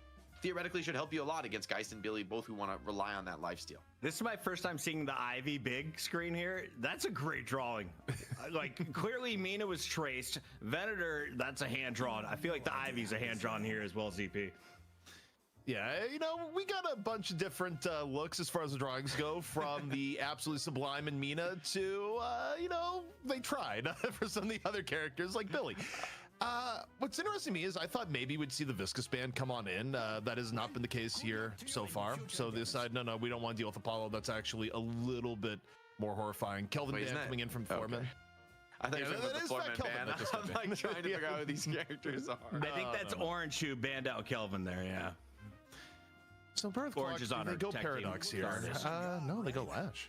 theoretically should help you a lot against Geist and Billy, both who want to rely on that lifesteal. This is my first time seeing the Ivy big screen here. That's a great drawing. Like, clearly Mina was traced. Venator, that's a hand drawn. I feel like the Ivy's a hand drawn here as well, ZP. Yeah, you know, we got a bunch of different looks as far as the drawings go, from the absolutely sublime and Mina to, you know, they tried for some of the other characters like Billy. What's interesting to me is I thought maybe we'd see the Viscous band come on in. That has not been the case here so far. So they decided, no, we don't want to deal with Apollo. That's actually a little bit more horrifying. Kelvin Band coming in from Foreman. Okay. I think the Foreman band. I'm like trying to figure out who these characters are. I think that's Orange who banned out Kelvin there, yeah. So Birth Orange is on they our go tech Paradox team. here. No, they go Lash.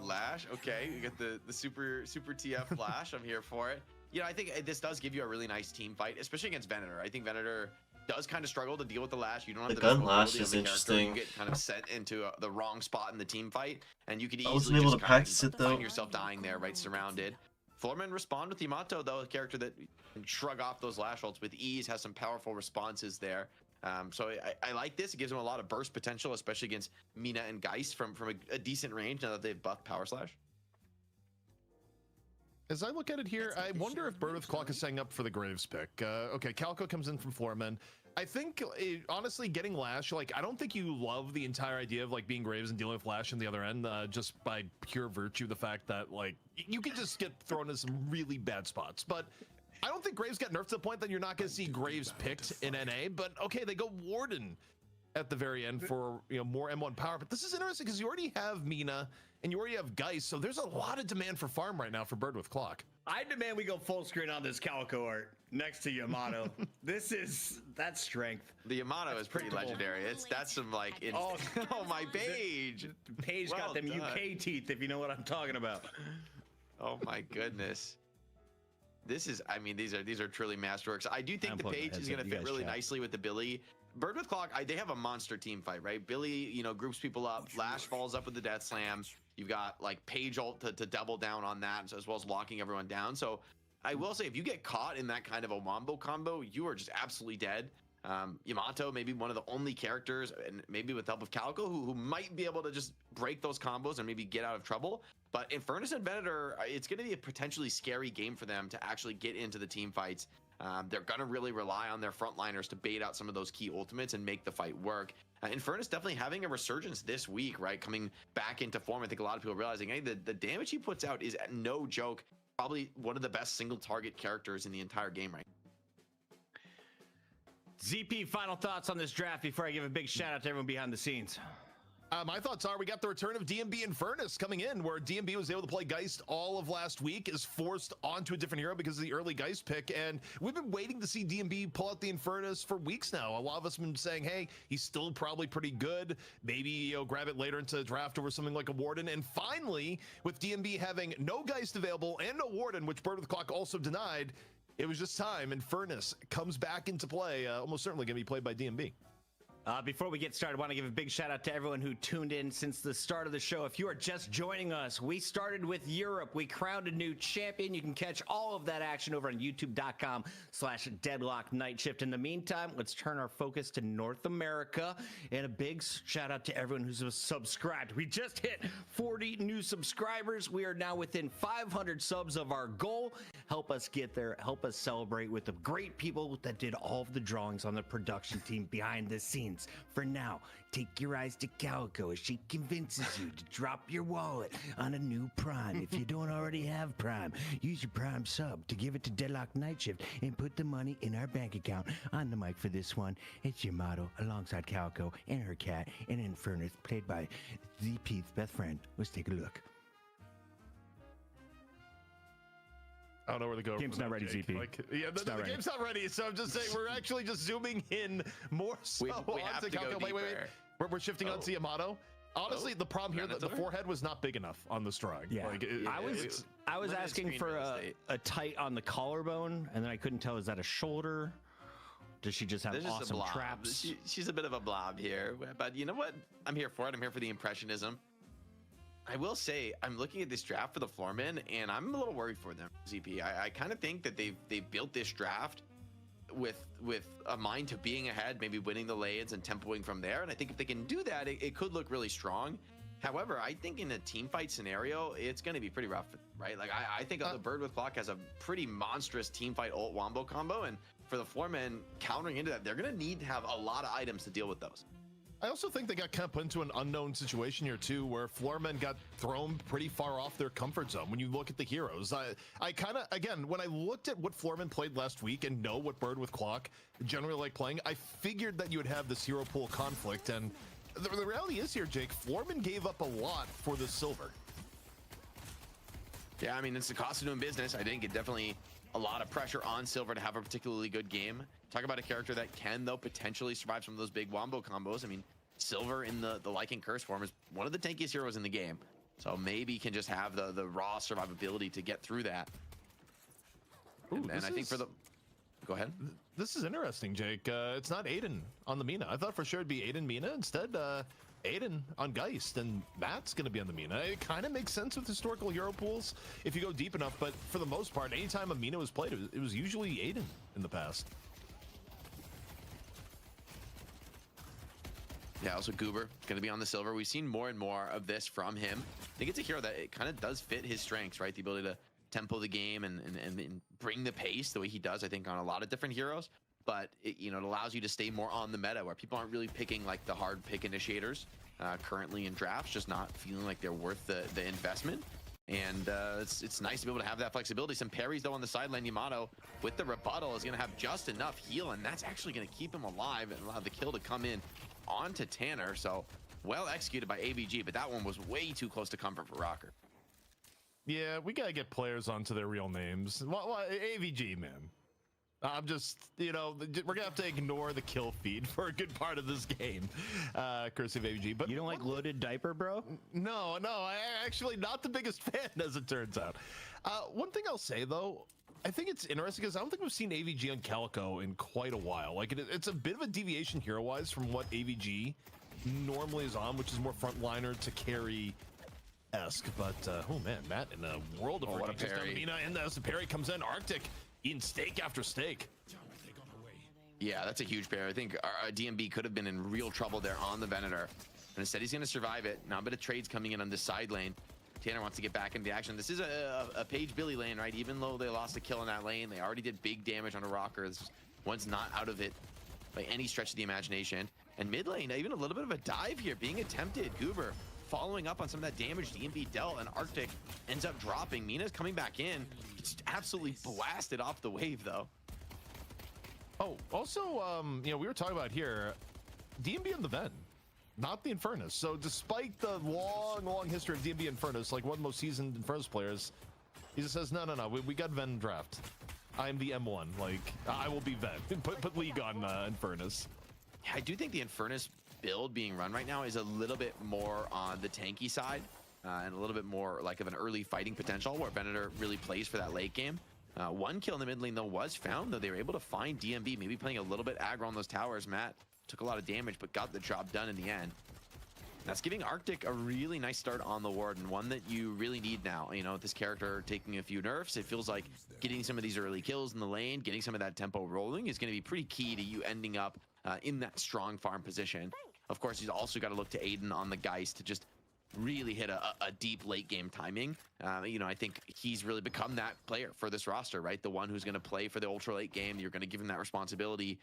Lash, okay. You get the super TF Lash. I'm here for it. You know, I think this does give you a really nice team fight, especially against Venator. I think Venator does kind of struggle to deal with the Lash. You don't have The the gun lash is interesting. You get kind of sent into the wrong spot in the team fight, and you could I wasn't easily able just to kind practice of it, though. find yourself dying there, right, surrounded. Floormen respond with Yamato, though, a character that can shrug off those Lash ults with ease, has some powerful responses there. So I like this. It gives them a lot of burst potential, especially against Mina and Geist from a decent range now that they've buffed Power Slash. As I look at it here, I wonder if Bird with Clock is setting up for the Graves pick. Okay, Calco comes in from Floormen. I think, honestly, getting Lash, like, I don't think you love the entire idea of, like, being Graves and dealing with Lash on the other end, just by pure virtue of the fact that, like, you can just get thrown into some really bad spots. But I don't think Graves got nerfed to the point that you're not going to see Graves picked in NA. But, okay, they go Warden at the very end for, you know, more M1 power. But this is interesting because you already have Mina and you already have Geist, so there's a lot of demand for farm right now for Bird with Clock. I demand we go full screen on this Calico art next to Yamato. That's strength. The Yamato is pretty legendary. That's some like oh my Paige. Paige got them UK teeth, if you know what I'm talking about. Oh my goodness. This is, I mean, these are truly masterworks. I do think the Paige is going to fit really nicely with the Billy. Bird with Clock, they have a monster team fight, right? Billy, you know, groups people up. Lash falls up with the Death Slam. You've got like Paige ult to double down on that, as well as locking everyone down. So I will say, if you get caught in that kind of a wombo combo, you are just absolutely dead. Yamato, maybe one of the only characters, and maybe with the help of Calico, who might be able to just break those combos and maybe get out of trouble. But Infernus and Venator, it's going to be a potentially scary game for them to actually get into the team fights. They're going to really rely on their frontliners to bait out some of those key ultimates and make the fight work. Infernus definitely having a resurgence this week, right? Coming back into form. I think a lot of people realizing, hey, the damage he puts out is no joke. Probably one of the best single target characters in the entire game right now. ZP, final thoughts on this draft before I give a big shout out to everyone behind the scenes. My thoughts are we got the return of DMB Infernus coming in, where DMB was able to play Geist all of last week, is forced onto a different hero because of the early Geist pick, and we've been waiting to see DMB pull out the Infernus for weeks now. A lot of us have been saying, hey, he's still probably pretty good. Maybe, you know, grab it later into the draft over something like a Warden. And finally, with DMB having no Geist available and no Warden, which Bird with Clock also denied, it was just time. Infernus comes back into play, almost certainly going to be played by DMB. Before we get started, I want to give a big shout out to everyone who tuned in since the start of the show. If you are just joining us, we started with Europe. We crowned a new champion. You can catch all of that action over on youtube.com/Deadlock Night Shift. In the meantime, let's turn our focus to North America. And a big shout out to everyone who's subscribed. We just hit 40 new subscribers. We are now within 500 subs of our goal. Help us get there. Help us celebrate with the great people that did all of the drawings on the production team behind the scenes. For now, take your eyes to Calico as she convinces you to drop your wallet on a new Prime. If you don't already have Prime, use your Prime sub to give it to Deadlock Night Shift and put the money in our bank account. On the mic for this one, it's Yamato alongside Calico and her cat and Infernus, played by ZP's best friend. Let's take a look. I don't know where to go. Game's not ready, ZP. Like, yeah, the game's not ready, so I'm just saying we're actually just zooming in more so we have onto to go Calco. Wait. We're shifting onto Yamato. Honestly, the problem here, the forehead was not big enough on this drawing. Yeah, Like, I was limited asking screen for real estate. a tight on the collarbone, and then I couldn't tell, is that a shoulder? Does she just have There's just a awesome blob. traps? She's a bit of a blob here, but you know what? I'm here for it. I'm here for the impressionism. I will say, I'm looking at this draft for the Floormen, and I'm a little worried for them, ZP. I kind of think that they've built this draft with a mind to being ahead, maybe winning the lanes and tempoing from there. And I think if they can do that, it could look really strong. However, I think in a team fight scenario, it's going to be pretty rough, right? Like, I think the Bird with Clock has a pretty monstrous team fight ult wombo combo, and for the Floormen countering into that, they're going to need to have a lot of items to deal with those. I also think they got kind of put into an unknown situation here too, where Floormen got thrown pretty far off their comfort zone. When you look at the heroes, I kind of, again, when I looked at what Floormen played last week and know what Bird with Clock generally like playing, I figured that you would have this hero pool conflict. And the reality is here, Jake, Floormen gave up a lot for the silver. Yeah, I mean, it's the cost of doing business. I think it definitely a lot of pressure on Silver to have a particularly good game. Talk about a character that can, though, potentially survive some of those big wombo combos. I mean, Silver in the Lycan Curse form is one of the tankiest heroes in the game. So maybe can just have the raw survivability to get through that. Ooh, and I think for the... Go ahead. This is interesting, Jake. It's not Aiden on the Mina. I thought for sure it'd be Aiden Mina. Instead, Aiden on Geist, and Matt's going to be on the Mina. It kind of makes sense with historical hero pools if you go deep enough, but for the most part, anytime a Mina was played, it was usually Aiden in the past. Yeah, also Goober going to be on the Silver. We've seen more and more of this from him. I think it's a hero that it kind of does fit his strengths, right? The ability to tempo the game and bring the pace the way he does, I think, on a lot of different heroes. But it allows you to stay more on the meta, where people aren't really picking like the hard pick initiators currently in drafts, just not feeling like they're worth the investment. And it's nice to be able to have that flexibility. Some parries though on the sideline. Yamato with the rebuttal is going to have just enough heal, and that's actually going to keep him alive and allow the kill to come in onto Tanner. So well executed by AVG, but that one was way too close to comfort for Rocker. Yeah, we got to get players onto their real names. AVG, man. I'm just, we're going to have to ignore the kill feed for a good part of this game. Cursive AVG. But you don't like loaded diaper, bro? No, I actually not the biggest fan, as it turns out. One thing I'll say, though, I think it's interesting because I don't think we've seen AVG on Calico in quite a while. Like, it's a bit of a deviation hero-wise from what AVG normally is on, which is more frontliner to carry-esque. But, oh man, Matt in a world of what a just parry. Mina, and as the parry comes in, Arctic eating steak after steak. Yeah, that's a huge parry. I think our DMB could have been in real trouble there on the Venator. And instead, he's going to survive it. Now a bit of trades coming in on this side lane. Tanner wants to get back into action. This is a Page Billy lane, right? Even though they lost a kill in that lane, they already did big damage on a Rocker. One's not out of it by any stretch of the imagination. And mid lane, even a little bit of a dive here being attempted. Goober following up on some of that damage DMB dealt, and Arctic ends up dropping. Mina's coming back in. It's absolutely blasted off the wave, though. Oh, also, we were talking about here, DMB on the Ven, not the Infernus. So despite the long history of DMB Infernus, like one of the most seasoned Infernus players, he just says, no, we got Ven draft. I'm the M1, like, I will be Ven. Put League on Infernus. Yeah, I do think the Infernus build being run right now is a little bit more on the tanky side and a little bit more like of an early fighting potential, where Venator really plays for that late game. One kill in the mid lane though was found, though they were able to find DMB, maybe playing a little bit aggro on those towers. Matt took a lot of damage but got the job done in the end. That's giving Arctic a really nice start on the ward, and one that you really need now. With this character taking a few nerfs, it feels like getting some of these early kills in the lane, getting some of that tempo rolling is going to be pretty key to you ending up in that strong farm position. Of course, he's also got to look to Aiden on the Geist to just really hit a deep late game timing. I think he's really become that player for this roster, right? The one who's going to play for the ultra late game. You're going to give him that responsibility.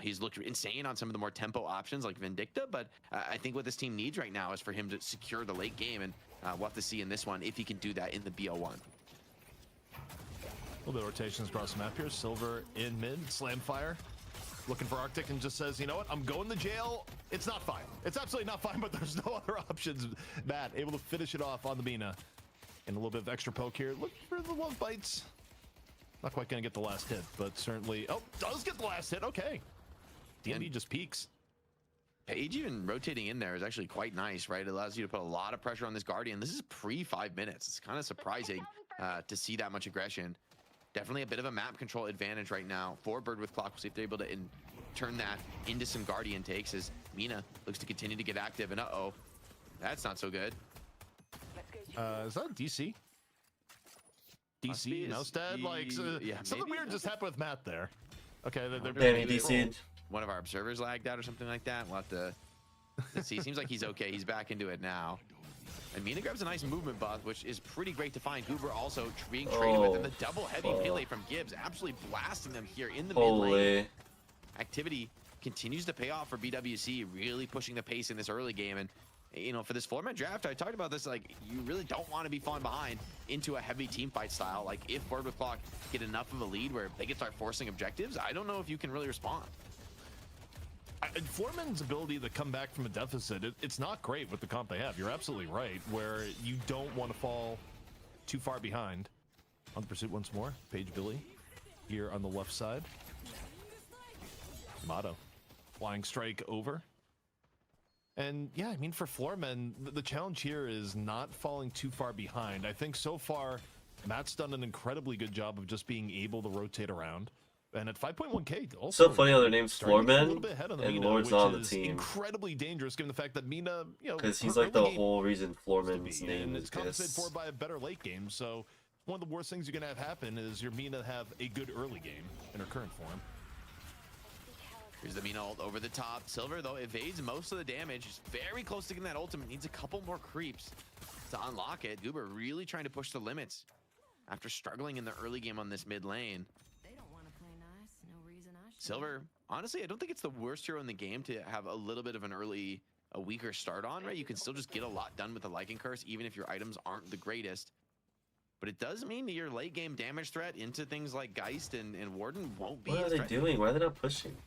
He's looked insane on some of the more tempo options like Vindicta, but I think what this team needs right now is for him to secure the late game, and we'll have to see in this one if he can do that in the BO1. A little bit of rotations across the map here. Silver in mid, slam fire. Looking for Arctic and just says, you know what, I'm going to jail. It's not fine. It's absolutely not fine, but there's no other options. Matt able to finish it off on the Mina. And a little bit of extra poke here. Look for the love bites. Not quite going to get the last hit, but certainly... Oh, does get the last hit. Okay. DMB just peeks. Page even rotating in there is actually quite nice, right? It allows you to put a lot of pressure on this Guardian. This is pre 5 minutes. It's kind of surprising to see that much aggression. Definitely a bit of a map control advantage right now for Bird with Clock. We'll see if they're able to turn that into some Guardian takes as Mina looks to continue to get active. And uh-oh, that's not so good. Is that DC? DC, Nostad? Like, yeah, something maybe? weird just happened with Matt there. Okay, they're Damn, he maybe DC'd. One of our observers lagged out or something like that. We'll have to let's see. Seems like he's okay. He's back into it now. And Mina grabs a nice movement buff, which is pretty great to find. Goober also being traded with, and the double heavy melee from Gibbs absolutely blasting them here in the mid lane. Activity continues to pay off for BWC, really pushing the pace in this early game. And you know, for this format draft, I talked about this, like, you really don't want to be falling behind into a heavy team fight style. Like, if Bird with Clock get enough of a lead where they can start forcing objectives, I don't know if you can really respond. Foreman's ability to come back from a deficit, it's not great with the comp they have. You're absolutely right, where you don't want to fall too far behind. On the pursuit once more, Page Billy here on the left side. Motto, flying strike over. And yeah, I mean, for Floormen, the challenge here is not falling too far behind. I think so far, Matt's done an incredibly good job of just being able to rotate around. And at 5.1k, also So funny how their name's Floormen and Lord's not on the team. Incredibly dangerous given the fact that Mina, you know, because he's like the whole reason Floormen's name is compensated this. for by a better late game. So one of the worst things you're gonna have happen is your Mina have a good early game in her current form. Here's the Mina ult over the top. Silver, though, evades most of the damage. He's very close to getting that ultimate. Needs a couple more creeps to unlock it. Goober really trying to push the limits after struggling in the early game on this mid lane. They don't want to play nice. No reason I should. Silver, honestly, I don't think it's the worst hero in the game to have a little bit of a weaker start on, right? You can still just get a lot done with the Lycan Curse, even if your items aren't the greatest. But it does mean that your late game damage threat into things like Geist and Warden won't be. What are they doing? Why are they not pushing?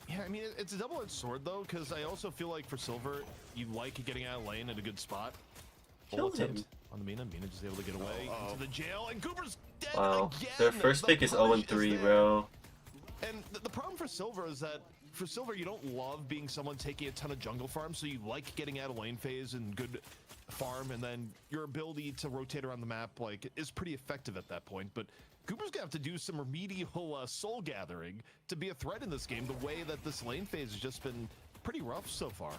Yeah, I mean, it's a double-edged sword, though, because I also feel like for Silver, you like getting out of lane at a good spot. Killed him. On the Mina just able to get away into the jail, and Goober's dead Wow. again. Their first pick is 0-3, bro. And the problem for Silver is that, for Silver, you don't love being someone taking a ton of jungle farm, so you like getting out of lane phase and good farm, and then your ability to rotate around the map, like, is pretty effective at that point, but Goober's gonna have to do some remedial soul gathering to be a threat in this game, the way that this lane phase has just been pretty rough so far.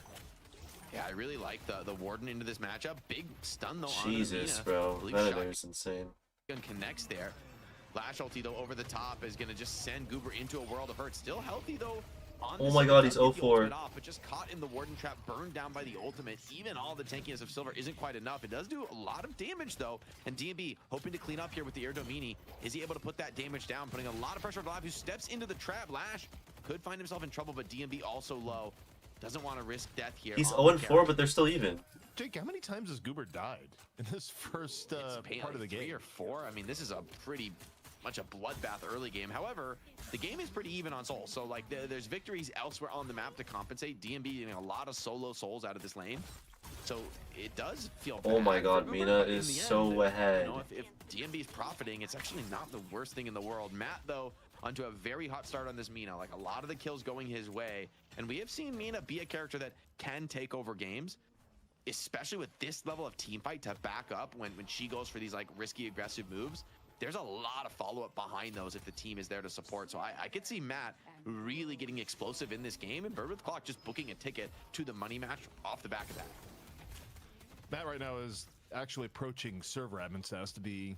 Yeah, I really like the Warden into this matchup. Big stun, though, Jesus, on bro. Venator's insane. Gun connects there. Flash ulti, though, over the top is going to just send Goober into a world of hurt. Still healthy, though. Oh my god, he's 0-4. But just caught in the Warden trap, burned down by the ultimate. Even all the tankiness of Silver isn't quite enough. It does do a lot of damage, though. And DNB hoping to clean up here with the Air Domini. Is he able to put that damage down, putting a lot of pressure on Lav, who steps into the trap. Lash could find himself in trouble, but DNB also low. Doesn't want to risk death here. He's 0-4, but they're still even. Jake, how many times has Goober died in this first part of the game? 3 or 4. I mean, this is a pretty much a bloodbath early game. However, the game is pretty even on souls. So, like, there's victories elsewhere on the map to compensate. DNB getting a lot of solo souls out of this lane. So, it does feel bad. Oh my god, for Mina Goober, is in the so end, ahead. You know, if DNB is profiting, it's actually not the worst thing in the world. Matt, though, onto a very hot start on this Mina. Like, a lot of the kills going his way. And we have seen Mina be a character that can take over games, especially with this level of team fight to back up when she goes for these, like, risky, aggressive moves. There's a lot of follow-up behind those if the team is there to support. So I could see Matt really getting explosive in this game, and Bird with Clock just booking a ticket to the money match off the back of that. Matt right now is actually approaching server admin status to be,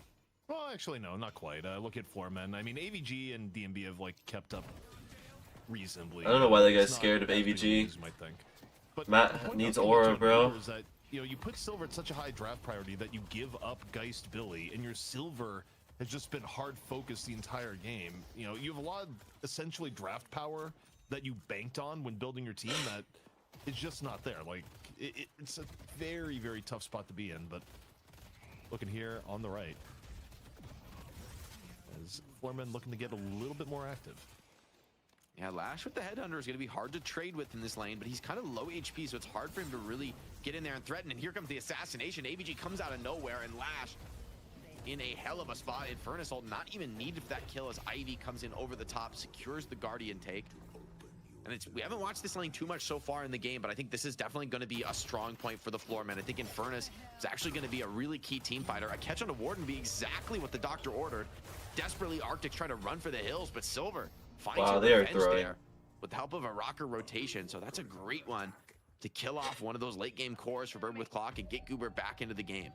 well, actually, no, not quite. Look at Floormen. I mean, AVG and DNB have, like, kept up reasonably. I don't know why that guy's scared of AVG. But Matt needs aura, bro. Is that, you know, you put Silver at such a high draft priority that you give up Geist Billy, and your Silver has just been hard focused the entire game. You know, you have a lot of essentially draft power that you banked on when building your team that is just not there. Like, it's a very, very tough spot to be in, but looking here on the right, as Floormen looking to get a little bit more active. Yeah, Lash with the Headhunter is going to be hard to trade with in this lane, but he's kind of low HP, so it's hard for him to really get in there and threaten. And here comes the assassination. AVG comes out of nowhere, and Lash in a hell of a spot. Infernus ult not even needed for that kill as Ivy comes in over the top, secures the Guardian take. And we haven't watched this lane too much so far in the game, but I think this is definitely going to be a strong point for the Floormen. I think Infernus is actually going to be a really key team fighter. A catch on a Warden be exactly what the Doctor ordered. Desperately, Arctic's trying to run for the hills, but Silver finds her revenge there with the help of a rocker rotation. So that's a great one to kill off one of those late game cores for Bird with Clock and get Goober back into the game.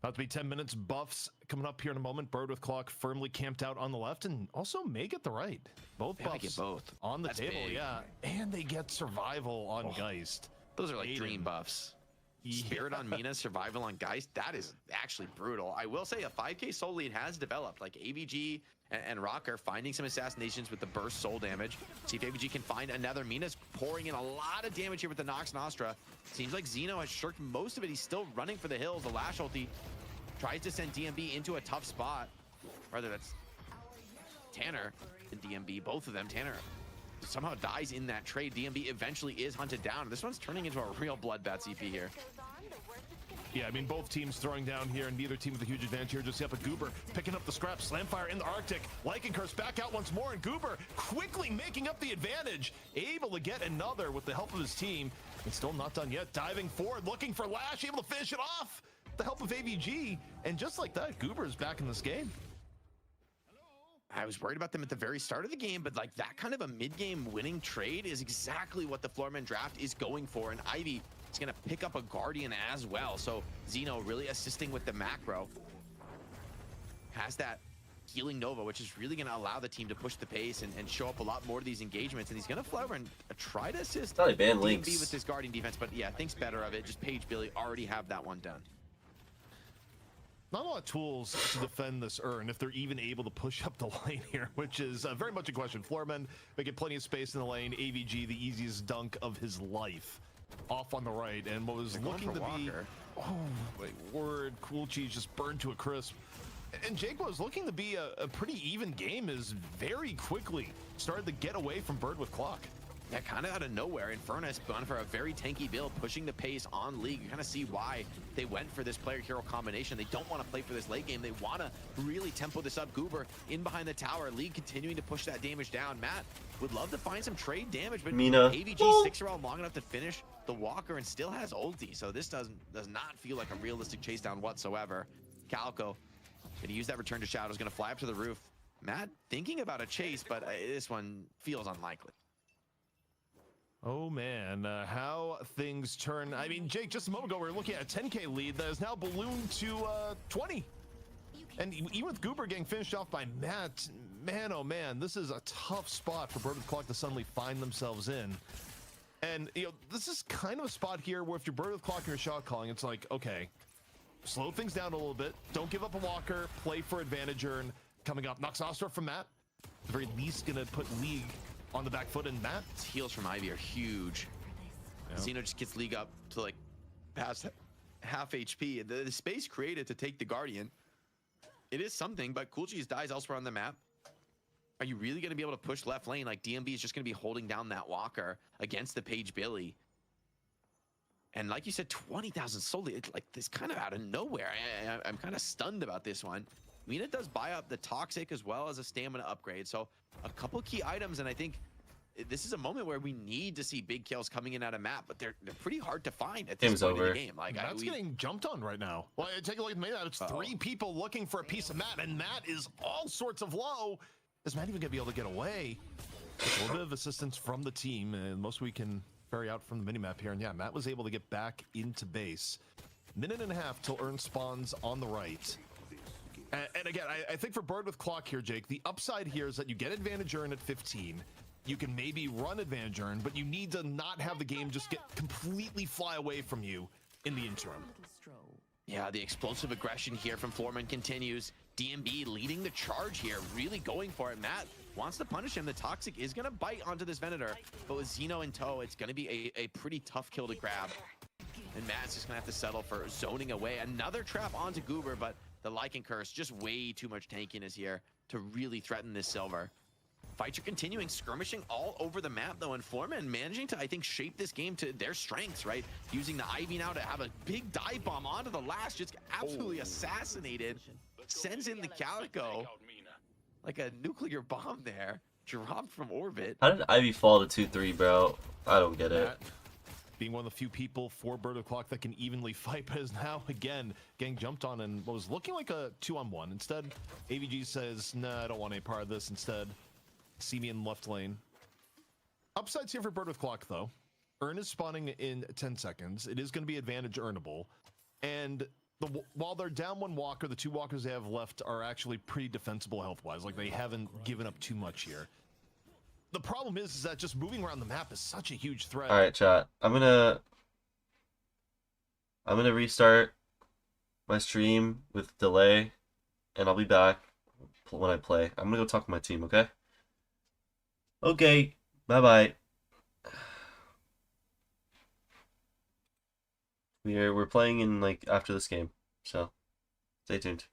About to be 10 minutes. Buffs coming up here in a moment. Bird with Clock firmly camped out on the left, and also Meg at the right. Both buffs get both on the That's table, big. yeah. And they get survival on Geist. Those are like dream buffs. Spirit on Mina, survival on Geist. That is actually brutal. I will say a 5k soul lead has developed. Like AVG and Rocker finding some assassinations with the burst soul damage. See if AVG can find another. Mina's pouring in a lot of damage here with the Nox Nostra. Seems like Xeno has shirked most of it. He's still running for the hills. The Lash ulti tries to send DMB into a tough spot. Rather, that's Tanner and DMB, both of them. Tanner somehow dies in that trade. DMB eventually is hunted down. This one's turning into a real bloodbath CP here. Yeah, I mean, both teams throwing down here, and neither team with a huge advantage here. Just up at Goober picking up the scrap. Slamfire in the Arctic. Lycan Curse back out once more, and Goober quickly making up the advantage. Able to get another with the help of his team. And still not done yet. Diving forward, looking for Lash, able to finish it off with the help of AVG. And just like that, Goober is back in this game. I was worried about them at the very start of the game, but like that kind of a mid-game winning trade is exactly what the Floormen draft is going for. And Ivy is going to pick up a Guardian as well. So Xeno really assisting with the macro. Has that healing Nova, which is really going to allow the team to push the pace and show up a lot more of these engagements. And he's going to fly over and try to assist DMB with this Guardian defense. But yeah, thinks better of it. Just Paige Billy already have that one done. Not a lot of tools to defend this urn if they're even able to push up the lane here, which is very much a question. Floormen making plenty of space in the lane. AVG, the easiest dunk of his life, off on the right. And what was looking to be... Oh, wait, word. Cool Cheese just burned to a crisp. And Jake, what was looking to be a pretty even game is very quickly started to get away from Bird with Clock. Yeah, kind of out of nowhere. Infernus gone for a very tanky build, pushing the pace on League. You kind of see why they went for this player-hero combination. They don't want to play for this late game. They want to really tempo this up. Goober in behind the tower. League continuing to push that damage down. Matt would love to find some trade damage, but Mina. AVG sticks around long enough to finish the Walker and still has ulti. So this does not feel like a realistic chase down whatsoever. Calico gonna use that return to Shadows, gonna fly up to the roof. Matt thinking about a chase, but this one feels unlikely. Oh man, how things turn. I mean, Jake, just a moment ago we were looking at a 10k lead that has now ballooned to 20. And even with Goober getting finished off by Matt, man, oh man, this is a tough spot for Bird with Clock to suddenly find themselves in. And, you know, this is kind of a spot here where if you're Bird with Clock and you're shot calling, it's like, okay, slow things down a little bit. Don't give up a walker, play for advantage earn. Coming up, Nox Nostra from Matt. At the very least, gonna put League on the back foot, and Matt. His heals from Ivy are huge. Yeah. Xeno just gets League up to like past half HP. The space created to take the Guardian, it is something, but Cool Cheese dies elsewhere on the map. Are you really going to be able to push left lane? Like DMB is just going to be holding down that Walker against the Paige Billy. And like you said, 20,000 solely. It's like this kind of out of nowhere. I'm kind of stunned about this one. Mina does buy up the Toxic as well as a stamina upgrade. So a couple key items, and I think this is a moment where we need to see big kills coming in out of map, but they're pretty hard to find at this point in the game. Like Matt's getting jumped on right now. Well, take a look at Matt. It's three people looking for a piece of Matt, and Matt is all sorts of low. Is Matt even gonna be able to get away? Just a little bit of assistance from the team, and most we can ferry out from the minimap here. And yeah, Matt was able to get back into base. Minute and a half till Earn spawns on the right. And again, I think for Bird with Clock here, Jake, the upside here is that you get advantage earn at 15. You can maybe run advantage earn, but you need to not have the game just get completely fly away from you in the interim. Yeah, the explosive aggression here from Floormen continues. DMB leading the charge here, really going for it. Matt wants to punish him. The Toxic is going to bite onto this Venator, but with Xeno in tow, it's going to be a pretty tough kill to grab. And Matt's just going to have to settle for zoning away. Another trap onto Goober, but the Lycan Curse, just way too much tankiness here to really threaten this Silver. Fights are continuing, skirmishing all over the map though, and Floormen managing to, I think, shape this game to their strengths, right? Using the Ivy now to have a big dive bomb onto the last, just absolutely assassinated. Sends in the Calico like a nuclear bomb there. dropped from orbit. How did Ivy fall to 2-3, bro? I don't get it. Being one of the few people for Bird O'Clock that can evenly fight, but is now again getting jumped on and what was looking like a 2-on-1. Instead, AVG says, nah, I don't want any part of this. Instead, see me in left lane. Upsides here for Bird O'Clock, though. Earn is spawning in 10 seconds. It is going to be advantage earnable. And while they're down one walker, the 2 walkers they have left are actually pretty defensible health-wise. Like, they haven't given up too much here. The problem is that just moving around the map is such a huge threat. All right, chat. I'm gonna restart my stream with delay, and I'll be back when I play. I'm gonna go talk to my team. Okay. Okay. Bye bye. We're playing in like after this game, so stay tuned.